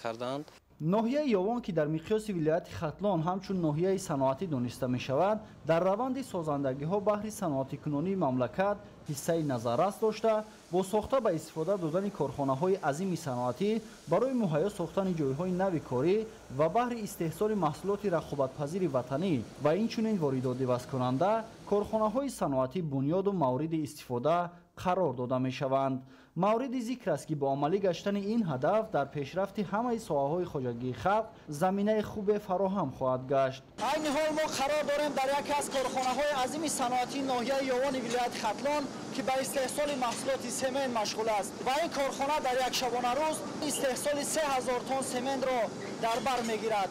کردند. ноҳияи ёвон ки дар миқёси вилояти хатлон ҳамчун ноҳияи саноатӣ дониста мешавад, дар раванди созандагиҳо баҳри саноатикунонии мамлакат ҳиссаи назаррас дошта, бо сохта ба истифода додани корхонаҳои азими саноатӣ барои муҳайё сохтани ҷойҳои нави корӣ ва баҳри истеҳсоли маҳсулоти рақобатпазири ватанӣ ва инчунин воридодивазкунанда корхонаҳои саноатӣ бунёду мавриди истифода қарор дода мешаванд. мавриди зикр аст ки бо амалӣ гаштани ин ҳадаф дар пешрафти ҳамаи соҳаҳои хоҷагии халқ заминаи хубе фароҳам хоҳад гашт. айни ҳол мо қарор дорем дар яке аз корхонаҳои азими саноатии ноҳияи ёвони вилояти хатлон ки ба истеҳсоли маҳсулоти семент машғул аст ва ин корхона дар якшабонарӯз истеҳсоли 3000 тонн сементро дар бар мегирад.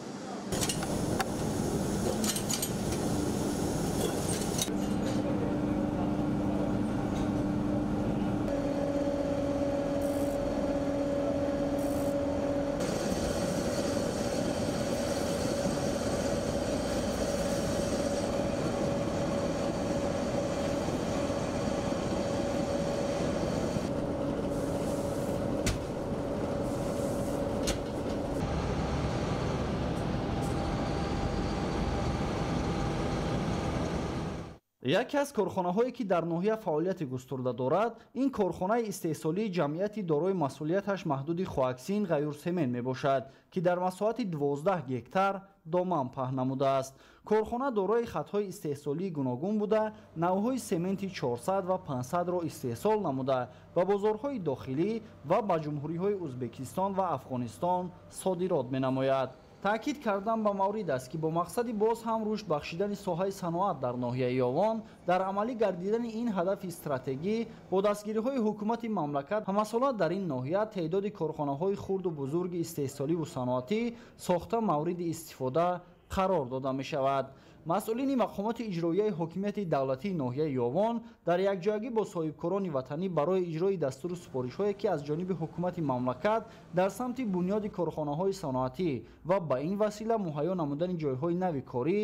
яке аз корхонаҳое ки дар ноҳия фаъолияти густурда дорад, ин корхонаи истеҳсолии ҷамъияти дорои масъулияташ маҳдуди хоаксин ғайрсемент мебошад, ки дар масоҳати 12 гектар доман паҳн намудааст. корхона дорои хатҳои истеҳсолии гуногун буда, навъҳои сементи 400 ва 500ро истеҳсол намуда ба бозорҳои дохилӣ ва ба ҷумҳуриҳои Узбекистон ва Афғонистон содирот менамояд. таъкид кардан ба маврид аст ки бо мақсади боз ҳам рушд бахшидани соҳаи саноат дар ноҳияи ёвон, дар амалӣ гардидани ин ҳадафи стратегӣ бо дастгириҳои ҳукумати мамлакат ҳамасола дар ин ноҳия теъдоди корхонаҳои хурду бузурги истеҳсоливу саноатӣ сохта мавриди истифода қарор дода мешавад. масъулини мақомоти иҷроияи ҳокимияти давлатии ноҳияи ёвон дар якҷоягӣ бо соҳибкорони ватанӣ барои иҷрои дастуру супоришҳое ки аз ҷониби ҳукумати мамлакат дар самти бунёди корхонаҳои саноатӣ ва ба ин васила муҳайё намудани ҷойҳои нави корӣ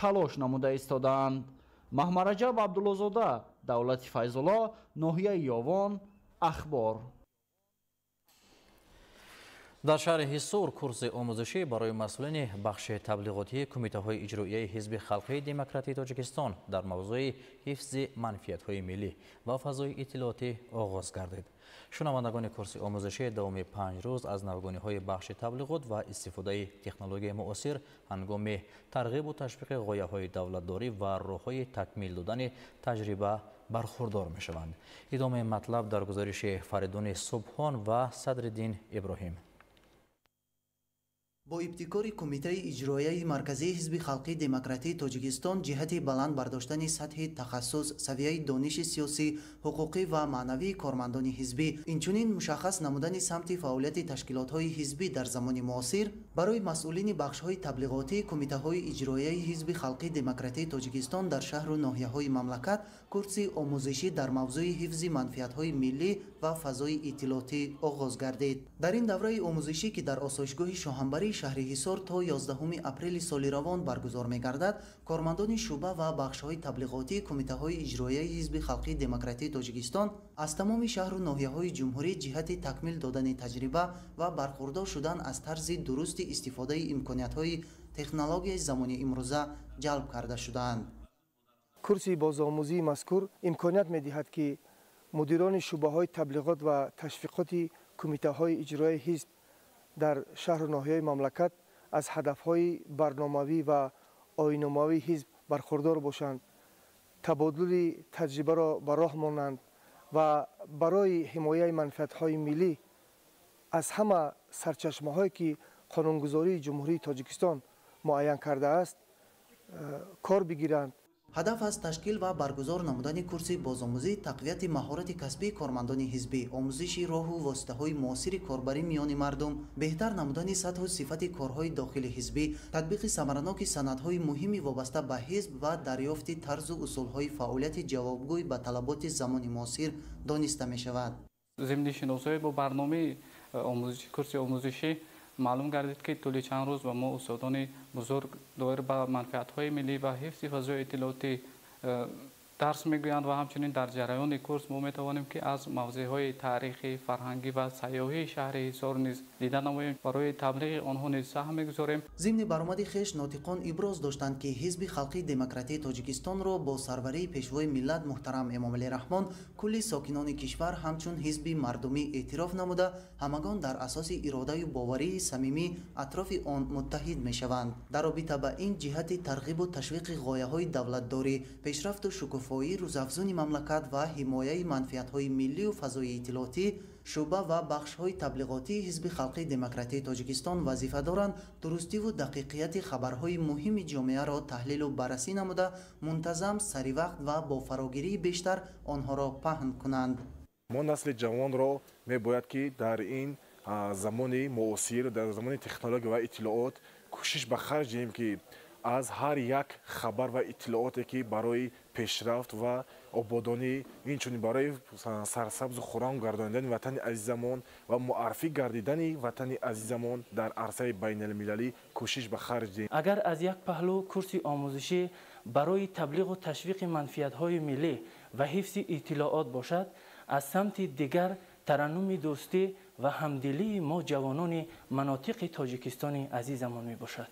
талош намуда истодаанд. маҳмараҷаб абдуллозода, давлати файзулло, ноҳияи ёвон, ахбор. дар шаҳри ҳисур курси омӯзишӣ барои масъулини бахши таблиғотии кумитаҳои иҷроияи ҳизби халқии демократии тоҷикистон дар мавзӯи ҳифзи манфиятҳои миллӣ ва фазои иттилоотӣ оғоз гардид. шунавандагони курси омӯзишӣ давоми 5 рӯз аз навгониҳои бахши таблиғот ва истифодаи технологияи муосир ҳангоми тарғибу ташвиқи ғояҳои давлатдорӣ ва роҳҳои такмил додани таҷриба бархурдор мешаванд. идомаи матлаб дар гузариши Фаридуни Субҳон ва Садриддин Иброҳим. бо ибтикори кумитаи иҷроияи марказии ҳизби халқии демократии тоҷикистон ҷиҳати баланд бардоштани сатҳи тахассус, савияи дониши сиёсӣ, ҳуқуқӣ ва маънавии кормандони ҳизбӣ, инчунин мушаххас намудани самти фаъолияти ташкилотҳои ҳизбӣ дар замони муосир барои масъулини бахшҳои таблиғотии кумитаҳои иҷроияи ҳизби халқии демократии тоҷикистон дар шаҳру ноҳияҳои мамлакат курси омӯзишӣ дар мавзӯи ҳифзи манфиатҳои миллӣ ва фазои иттилоотӣ оғоз гардид. дар ин давраи омӯзишӣ ки дар осоишгоҳи шоҳанбарии шаҳри ҳисор то 11 апрели соли равон баргузор мегардад, кормандони шуъба ва бахшҳои таблиғотии кумитаҳои иҷроияи ҳизби халқии демократии тоҷикистон аз тамоми шаҳру ноҳияҳои ҷумҳурӣ ҷиҳати такмил додани таҷриба ва бархурдор шудан аз тарзи дурусти истифодаи имкониятҳои технологияи замони имрӯза ҷалб карда шудаанд. курси бозомӯзии мазкур имконият медиҳад ки мудирони шуъбаҳои таблиғот ва ташвиқоти кумитаҳои иҷроияи ҳизб дар шаҳру ноҳияи мамлакат аз ҳадафҳои барномавӣ ва оинномавии ҳизб бархурдор бошанд, табодули таҷрибаро ба роҳ монанд ва барои ҳимояи манфиатҳои миллӣ аз ҳама сарчашмаҳое ки қонунгузории ҷумҳурии тоҷикистон муайян кардааст кор бигиранд. ҳадаф аз ташкил ва баргузор намудани курси бозомӯзӣ тақвияти маҳорати касбии кормандони ҳизбӣ, омӯзиши роҳу воситаҳои муосири корбарӣ миёни мардум, беҳтар намудани сатҳу сифати корҳои дохили ҳизбӣ, татбиқи самараноки санадҳои муҳими вобаста ба ҳизб ва дарёфти тарзу усулҳои фаъолияти ҷавобгӯй ба талаботи замони муосир дониста мешавад. зимни шиносӣ бо барномаи курси омӯзишӣ маълум гардид ки тӯли чанд рӯз ва мо устодони бузург доир ба манфиатҳои миллӣ ва ҳифзи фазои иттилоотӣ дарс мегӯянд ва ҳамчунин дар ҷараёни курс мо метавонем ки аз мавзеъҳои таърихӣ фарҳангӣ ва сайёҳии шаҳри ҳисор низ дида намоем. Барои таблиғи онҳо низ саҳм мегузорем. зимни баромади хеш нотиқон иброз доштанд ки ҳизби халқии демократии тоҷикистонро бо сарварии пешвои миллат муҳтарам эмомалӣ раҳмон кулли сокинони кишвар ҳамчун ҳизби мардумӣ эътироф намуда ҳамагон дар асоси иродаю боварии самимӣ атрофи он муттаҳид мешаванд. дар робита ба ин ҷиҳати тарғибу ташвиқи ғояҳои давлатдорӣ, пешрафту шукуфоии рӯзафзуни мамлакат ва ҳимояи манфиатҳои миллию фазои иттилоотӣ, шуъба ва бахшҳои таблиғотии ҳизби халқии демократии тоҷикистон вазифа доранд дурустиву дақиқияти хабарҳои муҳими ҷомеаро таҳлилу баррасӣ намуда мунтазам, саривақт ва бо фарогирии бештар онҳоро паҳн кунанд. мо насли ҷавонро мебояд ки дар ин замони муосир, дар замони технология ва иттилоот кӯшиш ба харҷ диҳем ки аз ҳар як хабар ва иттилооте ки барои пешрафт ва ободонӣ, инчунин барои сарсабзу хурам гардонидани ватани азизамон ва муаррифӣ гардидани ватани азизамон дар арсаи байналмилалӣ кӯшиш ба харҷ диҳем. агар аз як паҳлу курси омӯзишӣ барои таблиғу ташвиқи манфиатҳои миллӣ ва ҳифзи иттилоот бошад, аз самти дигар тараннуми дӯстӣ ва ҳамдилии мо ҷавонони манотиқи тоҷикистони азизамон мебошад.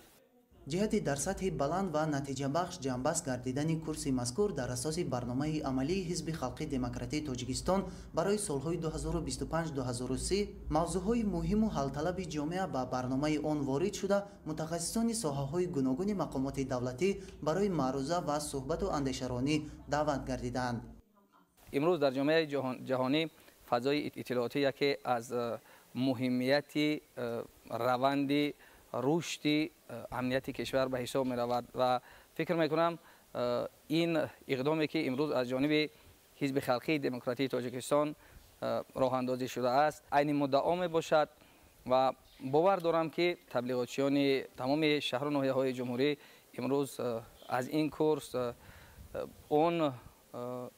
ҷиҳати дар сатҳи баланд ва натиҷабахш ҷамъбаст гардидани курси мазкур дар асоси барномаи амалии ҳизби халқии демократии тоҷикистон барои солҳои 2025-2030 мавзӯъҳои муҳиму ҳалталаби ҷомеа ба барномаи он ворид шуда, мутахассисони соҳаҳои гуногуни мақомоти давлатӣ барои маъруза ва суҳбату андешаронӣ даъват гардиданд. имрӯз дар ҷомеаи ҷаҳонӣ фазои иттилооти яке аз муҳимияти раванди рушди амнияти кишвар ба ҳисоб меравад ва фикр мекунам ин иқдоме ки имрӯз аз ҷониби ҳизби халқии демократии тоҷикистон роҳандозӣ шудааст айни муддао мебошад ва бовар дорам ки таблиғотчиёни тамоми шаҳру ноҳияҳои ҷумҳурӣ имрӯз аз ин курс он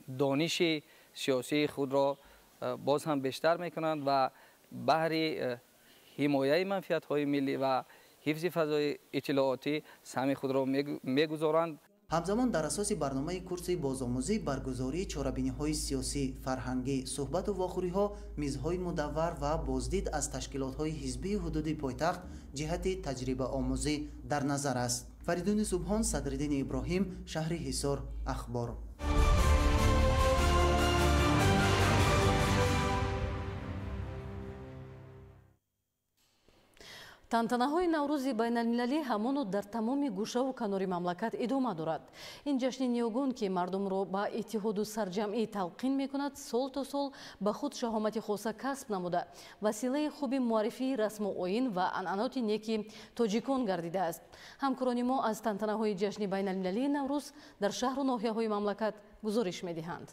дониши сиёсии худро боз ҳам бештар мекунанд ва баҳри ҳимояи манфиатҳои миллӣ ва ҳифзи фазои иттилооти саҳми худро мегузоранд. ҳамзамон дар асоси барномаи курси бозомӯзӣ баргузории чорабиниҳои сиёсӣ, фарҳангӣ, суҳбату вохӯриҳо, мизҳои мудаввар ва боздид аз ташкилотҳои ҳизбии ҳудуди пойтахт ҷиҳати таҷрибаомӯзӣ дар назар аст. Фаридуни Субҳон, Садриддини Иброҳим, шаҳри Ҳисор. Ахбор. тантанаҳои наврӯзи байналмилалӣ ҳамону дар тамоми гӯшаву канори мамлакат идома дорад. ин ҷашни ниёгун ки мардумро ба иттиҳоду сарҷамъӣ талқин мекунад, сол то сол ба худ шаҳомати хоса касб намуда василаи хуби муаррифии расму оин ва анъаноти неки тоҷикон гардидааст. ҳамкорони мо аз тантанаҳои ҷашни байналмилалии наврӯз дар шаҳру ноҳияҳои мамлакат гузориш медиҳанд.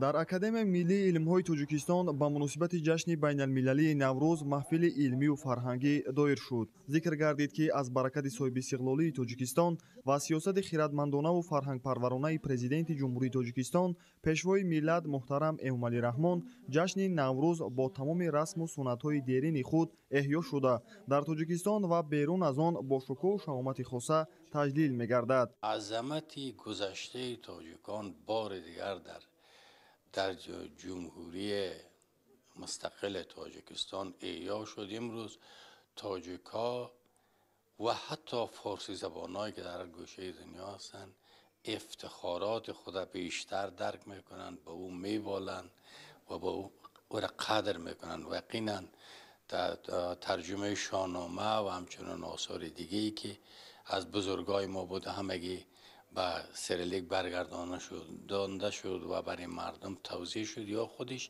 дар Академияи Миллии илмҳои Тоҷикистон ба муносибати ҷашни байналмилалии Наврӯз маҳфили илмию фарҳангӣ доир шуд. Зикр гардид ки аз баракати соҳибистиқлолии Тоҷикистон ва сиёсати хиратмандонаву фарҳангпарваронаи президенти ҷумҳурии Тоҷикистон пешвои миллат муҳтарам Эмомалӣ Раҳмон ҷашни Наврӯз бо тамоми расму суннатҳои дерини худ эҳё шуда дар Тоҷикистон ва берун аз он бо шукӯҳу шаҳомати хоса таҷлил мегардад. азамати гузаштаи тоҷикон бори дигар дар ҷумҳурии мустақили тоҷикистон эҳё шуд. имрӯз тоҷикҳо ва ҳатто форсизабонҳое ки дар гӯшаи дунё ҳастанд ифтихороти худа бештар дарк мекунанд, ба ӯ меболанд ва ба ӯра қадр мекунанд. ва яқинан тарҷумаи шоҳнома ва ҳамчунин осори дигае ки аз бузургои мо буд ҳамагӣ ба сирилик баргардонда шуд ва барои мардум тавзеҳ шуд, ё худиш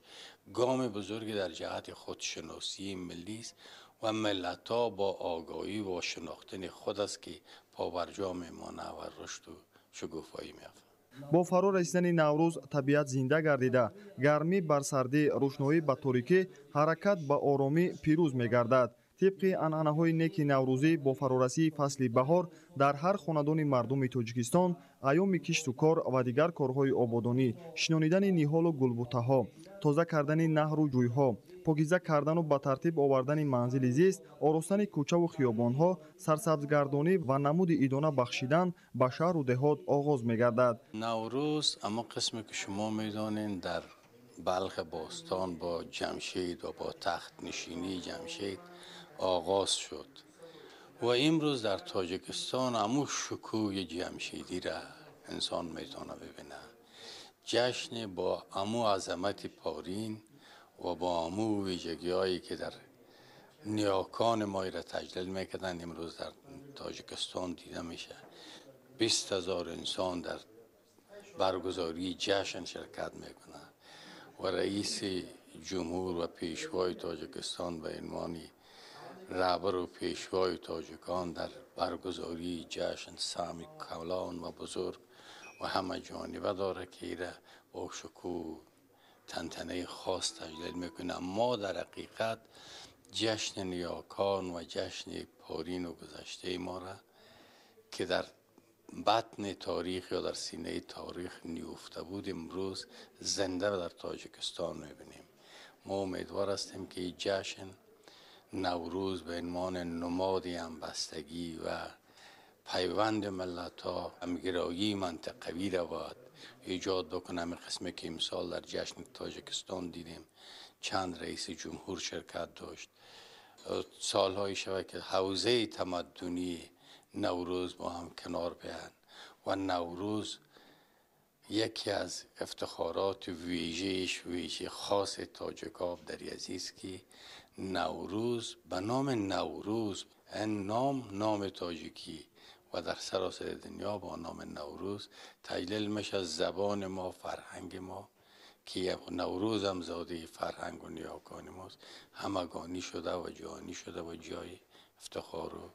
гоми бузурги дар ҷиҳати худшиносии миллист ва миллатҳо бо огоҳӣ ва шинохтани худ аст ки побарҷо мемонад ва рушду шугуфоӣ меёфтад. бо фаро расидани Наврӯз табиат зинда гардида, гармӣ бар сардӣ, рӯшноӣ ба торикӣ, ҳаракат ба оромӣ пирӯз мегардад. طبق анъанаҳои неки наврӯзӣ бо фарорасии фасли баҳор дар ҳар хонадони мардуми Тоҷикистон айёми кишту кор ва дигар корҳои ободонӣ, шинонидани ниҳолу гулбутаҳо, тоза кардани наҳру ҷӯйҳо, покиза кардану ба тартиб овардани манзили зист, оростани кӯчаву хиёбонҳо, сарсабзгардонӣ ва намуди идона бахшидан ба шаҳру деҳот оғоз мегардад. наврӯз амо қисме ки шумо медонед дар балх бостон бо ҷамшид ва бо тахтнишинии ҷамшид оғоз шуд ва имрӯз дар тоҷикистон аму шукӯҳи ҷамшидиро инсон метавона бибинад. ҷашне бо аму азамати порин ва бо аму виҷагиҳое ки дар ниёкони моро таҷлил мекарданд имрӯз дар тоҷикистон дида мешавад. 20,000 инсон дар баргузории ҷашн ширкат мекунад ва раиси ҷумҳур ва пешвои тоҷикистон ба унвони раҳбару пешвои тоҷикон дар баргузории ҷашн сами калон ва бузург ва ҳама ҷониба дорад ки ира бо шукӯҳ тантанаи хос таҷлил мекунад. мо дар ҳақиқат ҷашни ниёкон ва ҷашни порину гузаштаи мора ки дар батни таърих ё дар синаи таърих нёфта буд имрӯз зинда дар тоҷикистон мебинем. мо умедвор ҳастем ки ин ҷашн наврӯз ба унвони намоди ҳамбастагӣ ва пайванди миллатҳо ҳамгироyии мантақавӣ равад эҷод бикунад. қисме ки имсол дар ҷашни тоҷикистон дидем чанд раиси ҷумҳур ширкат дошт. солҳои шавад ки ҳавзаи тамаддунии наврӯз با هم کنار بیان و نوروز یکی از افتخارات ویژه خاص تاجیک‌ها در است که نوروز به نام نوروز این نام تاجیکی و در سراسر دنیا با نام نوروز تجلیل میشه زبان ما فرهنگ ما که نوروز هم زاده فرهنگ و نیاکان ماست همگانی شده و جهانی شده و جای افتخار و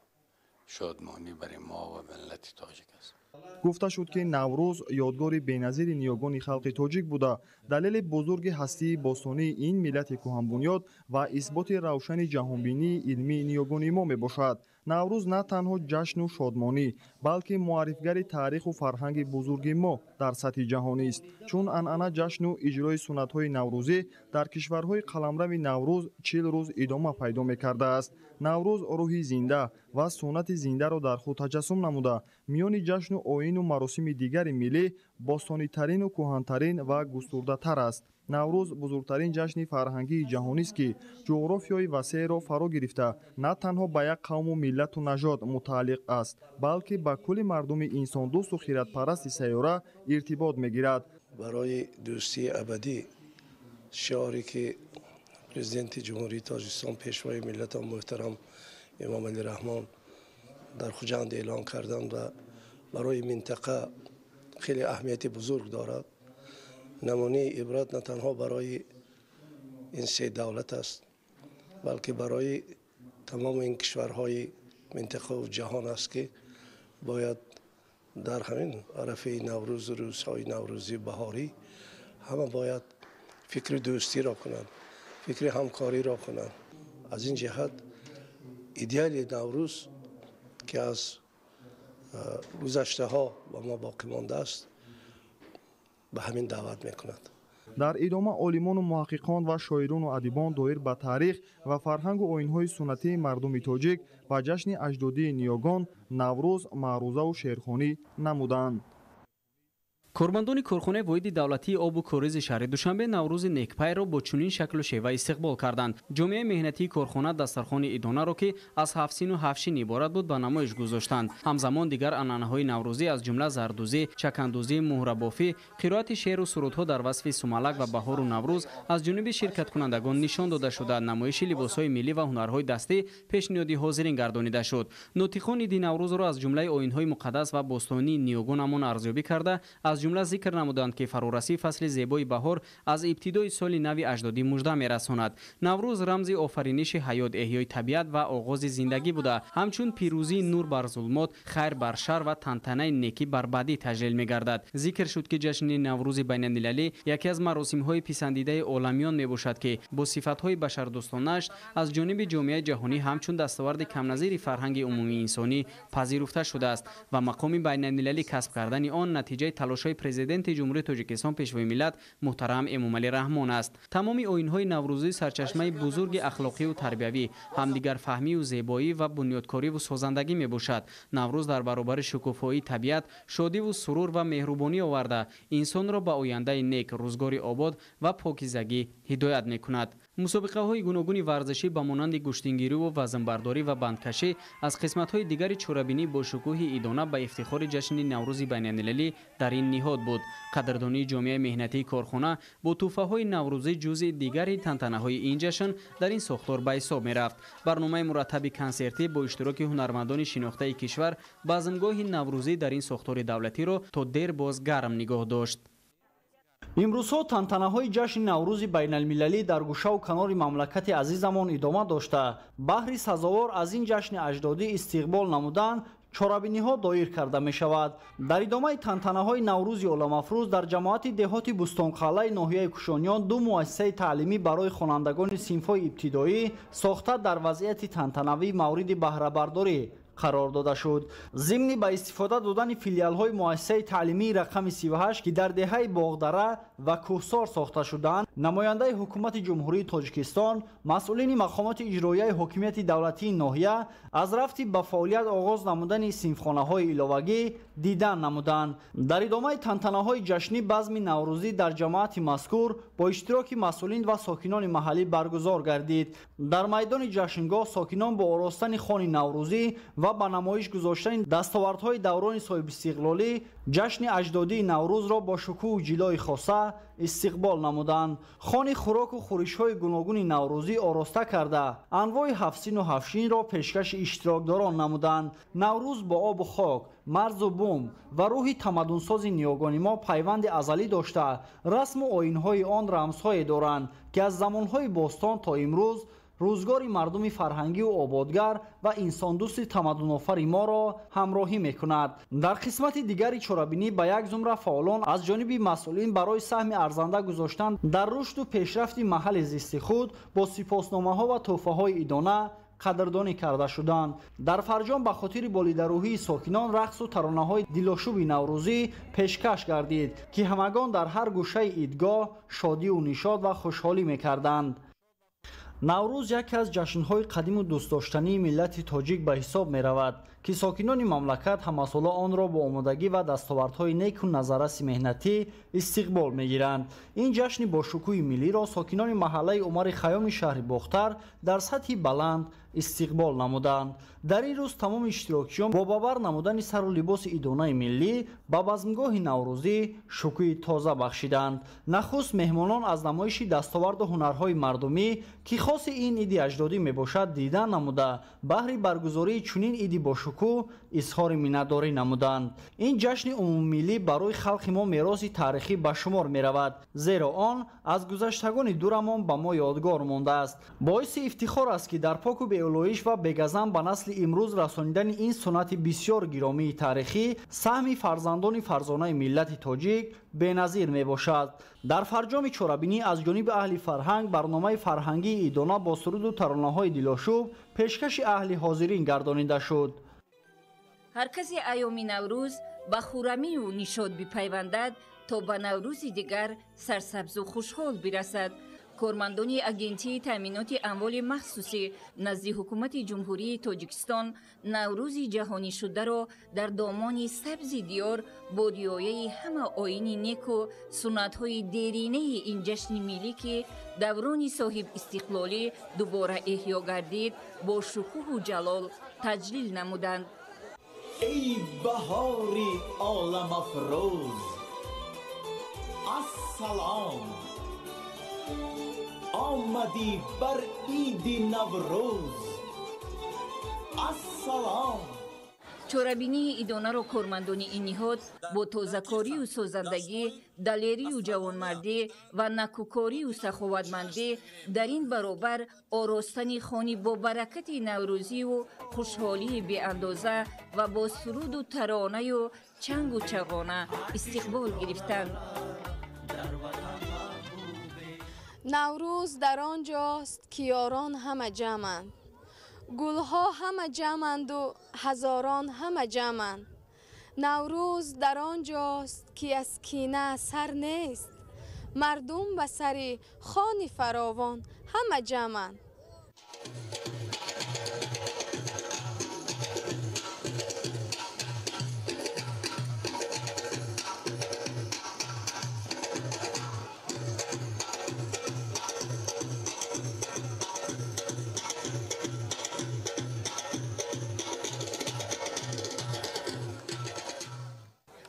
شادمانی برای ما و ملت تاجیک است. گفته شد که نوروز یادگاری بی‌نظیر نیاگان خلق تاجیک بوده. دلیل بزرگ هستی باستانی این ملت کهن‌بنیاد و اثبات روشن جهانبینی علمی نیاگان ما میباشد. نوروز نه تنها جشن و شادمانی بلکه معرفیگر تاریخ و فرهنگ بزرگ ما در سطح جهانی است. چون عنعنه جشن و اجرای سنت‌های نوروزی در کشورهای قلمرو نوروز 40 روز ادامه پیدا می‌کرده است. نوروز روحی زنده و سنت زنده را در خود تجسم نموده میان جشن و آیین و مراسم دیگر ملی باستانی‌ترین و کهن‌ترین و گسترده‌تر است. نوروز بزرگترین جشن فرهنگی جهانی است که جغرافیای وسیع را فرا گرفته نه تنها به یک قوم و ملت و نژاد متعلق است بلکه به کل مردم انسان دوست و خیراتپرست سیاره ارتباط می‌گیرد. برای دوستی ابدی شعاری که پرزیدنت جمهوری تاجیکستان پیشوای ملت محترم امام علی رحمان در خوجند اعلان کردند و برای منطقه خیلی اهمیت بزرگ دارد. نمونه عبرت نه تنها برای این سه دولت است بلکه برای تمام این کشورهای منطقه و جهان است که باید در همین عرفه نوروز و روزهای نوروزی بهاری همه باید فکر دوستی را کنند، فکر همکاری را کنند. از این جهت ایدئال نوروز که از گذشته ها با ما باقی مانده است به همین دعوت میکند. در ادامه عالمان و محققان و شاعران و ادیبان دایر به تاریخ و فرهنگ و آیین‌های سنتی مردم تاجیک و جشن اجدادی نیاگان نوروز معروضه و شعرخوانی نمودند. کارمندان کارخانه واحد دولتی آب و کاریز شهر دوشنبه نوروز نیکپای‌را با چنین شکل و شیوه استقبال کردند. جامعه مهنتی کارخانه دسترخوان ادانه را که از 7 سین و 7 شین عبارت بود به نمایش گذاشتند. همزمان دیگر عنعنه‌های نوروزی از جمله زردوزی، چکندوزی، مهره‌بافی، قرائت شعر و سرودها در وصف سومالک و بهار و نوروز از جانب شرکت کنندگان نشان داده شده. نمایش لباس‌های ملی و هنرهای دستی پیشنهادی حاضرین گردانیده شد. ناطقان عید نوروز را از جمله آیین‌های مقدس و باستانی نیاگانمان ارزیابی کرده از جمله ذکر نمودند که فرارسی فصل زیبای بهار از ابتدای سال نو اجدادی مژده میرساند. نوروز رمز آفرینش حیات، احیای طبیعت و آغاز زندگی بوده. همچون پیروزی نور بر ظلمات، خیر بر شر و تنتنه نیکی بر بدی تجلیل می‌گردد. ذکر شد که جشن نوروز بین‌المللی یکی از مراسم‌های پسندیده عالمیان میباشد که با صفت‌های بشردوستانه‌اش از جانب جامعه جهانی همچون دستاورد کم نظیر فرهنگ عمومی انسانی پذیرفته شده است و مقام بین‌المللی کسب کردن آن نتیجه تلاش فرمایش‌های پرزیدنت جمهوری تاجیکستان پیشوای ملت محترم امامعلی رحمان است. تمام آیین‌های نوروزی سرچشمه بزرگ اخلاقی و تربیوی، همدیگر فهمی و زیبایی و بنیادکاری و سازندگی میباشد. نوروز در برابر شکوفایی طبیعت شادی و سرور و مهربانی آورده انسان را به آینده نیک، روزگاری آباد و پاکیزگی هدایت میکند. مسابقه های گوناگون ورزشی به مانند گشتنگیری و وزنبرداری و بندکشی از قسمت های دیگر چرابینی با شکوه ایدانه به افتخار جشن نوروز بین‌المللی در این نهاد بود. قدردانی جامعه مهنتی کارخانه با تحفه های نوروزی جزء دیگر تنتنه های این جشن در این ساختار به حساب می رفت. برنامه مرتب کنسرتی با اشتراک هنرمندان شناخته کشور بزمگاه نوروزی در این ساختار دولتی را تا دیر باز گرم نگاه داشت. имрӯзҳо тантанаҳои ҷашни наврӯзи байналмилалӣ дар гӯшаву канори мамлакати азизамон идома дошта баҳри сазовор аз ин ҷашни аҷдодӣ истиқбол намудан чорабиниҳо доир карда мешавад. дар идомаи тантанаҳои наврӯзи оламафрӯз дар ҷамоати деҳоти бӯстонқалъаи ноҳияи кушониён ду муассисаи таълимӣ барои хонандагони синфҳои ибтидоӣ сохта дар вазъияти тантанавӣ мавриди баҳрабардорӣ қарор дода шуд. зимни ба истифода додани филиалҳои муассисаи таълимии рақами 38 ки дар деҳаи боғдара ва кӯҳсор сохта шуданд, намояндаи ҳукумати ҷумҳурии Тоҷикистон, масъулини мақомоти иҷроияи ҳокимияти давлатии ноҳия аз рафти ба фаъолият оғоз намудани синфхонаҳои иловагӣ дидан намуданд. дар идомаи тантанаҳои ҷашнӣ базми наврӯзӣ дар ҷамоати мазкур бо иштироки масъулин ва сокинони маҳаллӣ баргузор гардид. дар майдони ҷашнгоҳ сокинон бо оростани хони наврӯзӣ ва ба намоиш гузоштани дастовардҳои даврони соҳибистиқлолӣ ҷашни аҷдодии наврӯзро бо шукӯҳу ҷилои хоса истиқбол намуданд. хони хӯроку хӯришҳои гуногуни наврӯзӣ ороста карда анвои ҳафсину ҳафшинро пешкаши иштирокдорон намуданд. наврӯз бо обу хок, марзу бум ва рӯҳи тамаддунсози ниёгони мо пайванди азалӣ дошта расму оинҳои он рамзҳое доранд ки аз замонҳои бостон то имрӯз рӯзгори мардуми фарҳангиву ободгар ва инсондӯсти тамаддунофари моро ҳамроҳӣ мекунад. дар қисмати дигари чорабинӣ ба як зумра фаъолон аз ҷониби масъулин барои саҳми арзанда гузоштан дар рушду пешрафти маҳалли зисти худ бо сипосномаҳо ва тӯҳфаҳои идона қадрдонӣ карда шуданд. дар фарҷом ба хотири болидарӯҳии сокинон рақсу таронаҳои дилошуби наврӯзӣ пешкаш гардид ки ҳамагон дар ҳар гӯшаи идгоҳ шодию нишод ва хушҳолӣ мекарданд. наврӯз яке аз ҷашнҳои қадиму дӯстдоштании миллати тоҷик ба ҳисоб меравад ки сокинони мамлакат ҳамасола онро бо омодагӣ ва дастовардҳои неку назараси меҳнатӣ истиқбол мегиранд. ин ҷашни бошукӯҳи миллиро сокинони маҳаллаи Умари Хаёми шаҳри Бохтар дар сатҳи баланд истиқбол намуданд. дар ин рӯз тамоми иштирокчиён бо бабар намудани сару либоси идонаи миллӣ ба базмгоҳи наврӯзӣ шукӯҳи тоза бахшиданд. нахуст меҳмонон аз намоиши дастоварду ҳунарҳои мардумӣ ки хоси ин иди аҷдодӣ мебошад дидан намуда баҳри баргузории чунин иди бошукӯҳ изҳори миннатдорӣ намуданд. ин ҷашни умумимиллӣ барои халқи мо мероси таърихӣ ба шумор меравад, зеро он аз гузаштагони дурамон ба мо ёдгор мондааст. боиси ифтихор аст ки дар поку беӯлоиш ва бегазам ба насли имрӯз расонидани ин суннати бисёр гиромии таърихӣ саҳми фарзандони фарзонаи миллати тоҷик беназир мебошад. дар фарҷоми чорабинӣ аз ҷониби аҳли фарҳанг барномаи фарҳангии идона бо суруду таронаҳои дилошуб пешкаши аҳли ҳозирин гардонида шуд. ҳар касе айёми наврӯз ба хӯрамию нишод бипайвандад то ба наврӯзи дигар сарсабзу хушҳол бирасад. кормандони агентии таъминоти амволи махсуси назди ҳукумати ҷумҳурии Тоҷикистон наврӯзи ҷаҳонишударо дар домони сабзи диёр бо риояи ҳама оини неку суннатҳои деринаи ин ҷашни миллӣ ки даврони соҳибистиқлолӣ дубора эҳё гардид бо шукӯҳу ҷалол таҷлил намуданд. ای بهاری عالم افروز السلام آمدی بر عید نوروز السلام. чорабинии идонаро кормандони ин ниҳод бо тозакорию созандагӣ, далерию ҷавонмардӣ ва накӯкорию саховатмандӣ дар ин баробар оростани хони бо баракати наврӯзию хушҳолии беандоза ва бо суруду таронаю чангу чағона истиқбол гирифтанд. наврӯз дар он ҷост ки ёрон ҳама ҷамъанд, гулҳо ҳама ҷамъанду ҳазорон ҳама ҷамъанд. نوروز در آنجاست که از کینه سر نیست. مردم به سر خوان فراوان همه جمعند.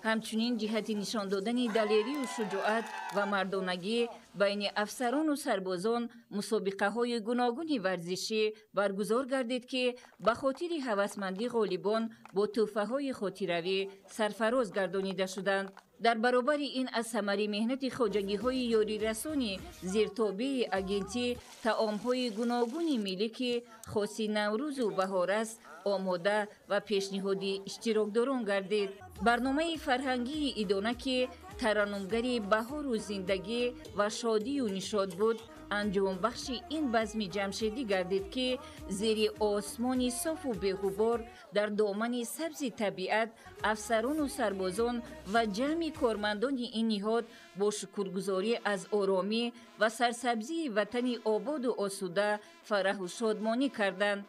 همچنین جهت نشان دادن دلیری و شجاعت و مردانگی بین افسران و سربازان مسابقه های گوناگون ورزشی برگزار گردید که به خاطر هوسمندی غالبان با تحفه های خاطروی سرفراز گردانیده شدند. در برابر این از ثمر مهنت خواجگی های یاری رسانی زیرتابه اگنتی طعام های گوناگون ملی که خاصی نوروز و بهار است آماده و پیشنهادی اشتراکداران گردید. برنامه فرهنگی ایدانه که ترانمگری بهار و زندگی و شادی و نشاط بود انجام بخش این بزم جمشیدی گردید که زیر آسمان صاف و بی‌غبار در دامن سبز طبیعت افسران و سربازان و جمع کارمندان این نهاد با شکرگزاری از آرامی و سرسبزی وطن آباد و آسوده فرح و شادمانی کردند.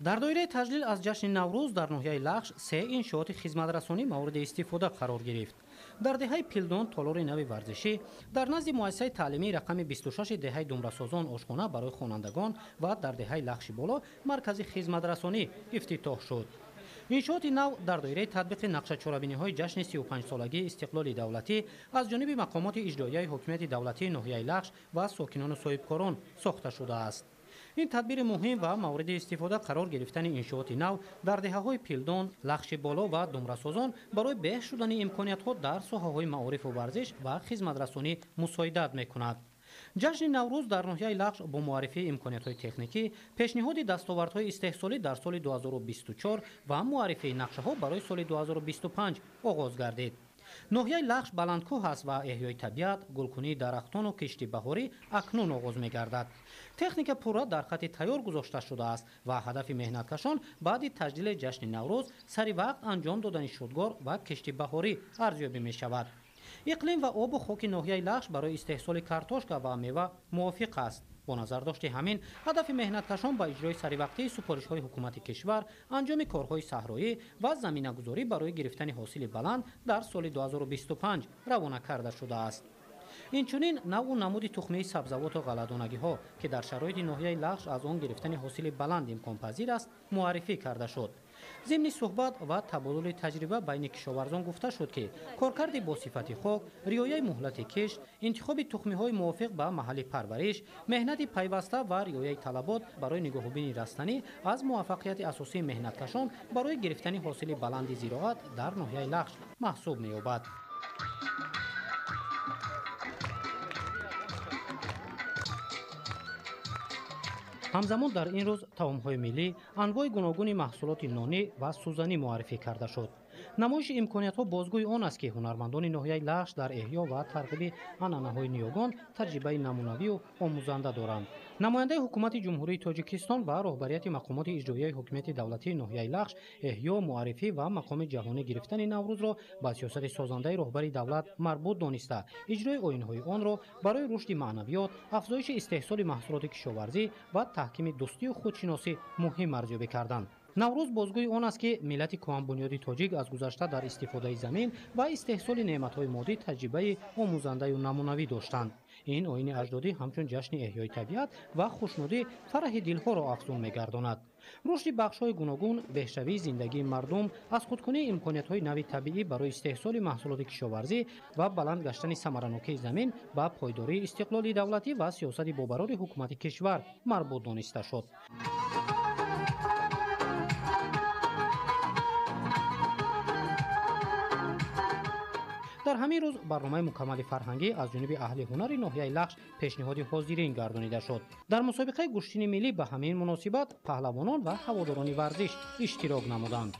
در دایره تجلیل از جشن نوروز در ناحیه لخش 3 انشاءات خدمترسانی مورد استفاده قرار گرفت. در دهه پیلدون تالار نوی ورزشی، در نزد مؤسسه تعلیمی رقم 26 دهه دمرسازان آشخانه برای خوانندگان و در دهه لخش بالا مرکز خدمترسانی افتتاح شد. انشاءات نو در دایره تطبیق نقشه چاره‌بینی‌های جشن 35 سالگی استقلال دولتی از جانب مقامات اجرایی حکومت دولتی ناحیه لخش و ساکنان و صاحبکاران ساخته شده است. این تدبیر مهم و مورد استفاده قرار گرفتن انشاءات نو در دهه‌های پیلدون، لخش بالا و دمرسازان برای بهبود شدن امکانیت‌ها در ساحه‌های معارف و ورزش و خدمترسانی مساعدت می‌کند. جشن نوروز در ناحیه لخش با معرفی امکانیت‌های تکنیکی، پیشنهاد دستاوردهای استحصالی در سال 2024 و معرفی نقشه‌ها برای سال 2025 آغاز گردید. ناحیه لخش بلندکوه است و احیای طبیعت، گلکنی درختان و کشتی بهاری اکنون آغاز می‌گردد. تکنیک پورا در خط تیار گذاشته شده است و هدف مهنتکشان بعد تجلیل جشن نوروز سری وقت انجام دادن شودگار و کشتی بهاری ارزیابی می‌شود. اقلیم و آب و خاک ناحیه لخش برای استحصال کارتوشکا و میوه موافق است. با نظر داشته همین هدف مهنتکشان با اجرای سریوقتی سپارش‌های حکومت کشور انجام کارهای صحرایی و زمینه‌گذاری برای گرفتن حاصل بلند در سال 2025 روانه کرده شده است. اینچنین نوع و نمود تخمه سبزوات و غله‌دانگی‌ها که در شرایط ناحیه لخش از آن گرفتن حاصل بلند امکان پذیر است معرفی کرده شد. ضمن صحبت و تبادل تجربه بین کشاورزان گفته شد که کارکرد با صفت خاک، رعایت مهلت کشت، انتخاب تخمه‌های موافق به محل پرورش، مهنت پیوسته و رعایت طلبات برای نگاهبین رستنی از موفقیت اساسی مهنتکشان برای گرفتن حاصل بلند زراعت در ناحیه لخش محسوب می‌یابد. همزمان در این روز طعام‌های ملی، انواع گوناگون محصولات نانی و سوزنی معرفی کرده شد. نمایش امکانیت‌ها بازگوی آن است که هنرمندان ناحیه لخش در احیا و ترغیب عنعنه‌های نیاگان تجربه نمونوی و آموزنده دارند. نماینده حکومت جمهوری تاجیکستان و رهبریت مقامات اجرایی حکومت دولتی ناحیه لخش احیا، معرفی و مقام جهانی گرفتن نوروز را با سیاست سازنده رهبری دولت مربوط دانسته، اجرای آیین‌های آن را برای رشد معنویات، افزایش استحصال محصولات کشاورزی و تحکیم دوستی و خودشناسی مهم ارزیابی کردند. نوروز بازگوی آن است که ملت کهن بنیادی تاجیک از گذشته در استفاده زمین و استحصال نعمت‌های مادی تجربه آموزنده و نمونوی داشتند. این آیین اجدادی همچون جشن احیای طبیعت و خوشنودی فرح دلها را افزون می‌گرداند. رشد بخش‌های گوناگون، بهشوی زندگی مردم، از خودکنی امکانیت‌های نوی طبیعی برای استحصال محصولات کشاورزی و بلند گشتن ثمرانوکی زمین با پایداری استقلال دولتی و سیاست باقرار حکومت کشور مربوط دانسته شد. در همین روز برنامه مکمل فرهنگی از جانب اهل هنر ناحیه لخش پیشنهاد حاضرین گردانیده شد. در مسابقه گوشتین ملی به همین مناسبت پهلوانان و هواداران ورزش اشتراک نمودند.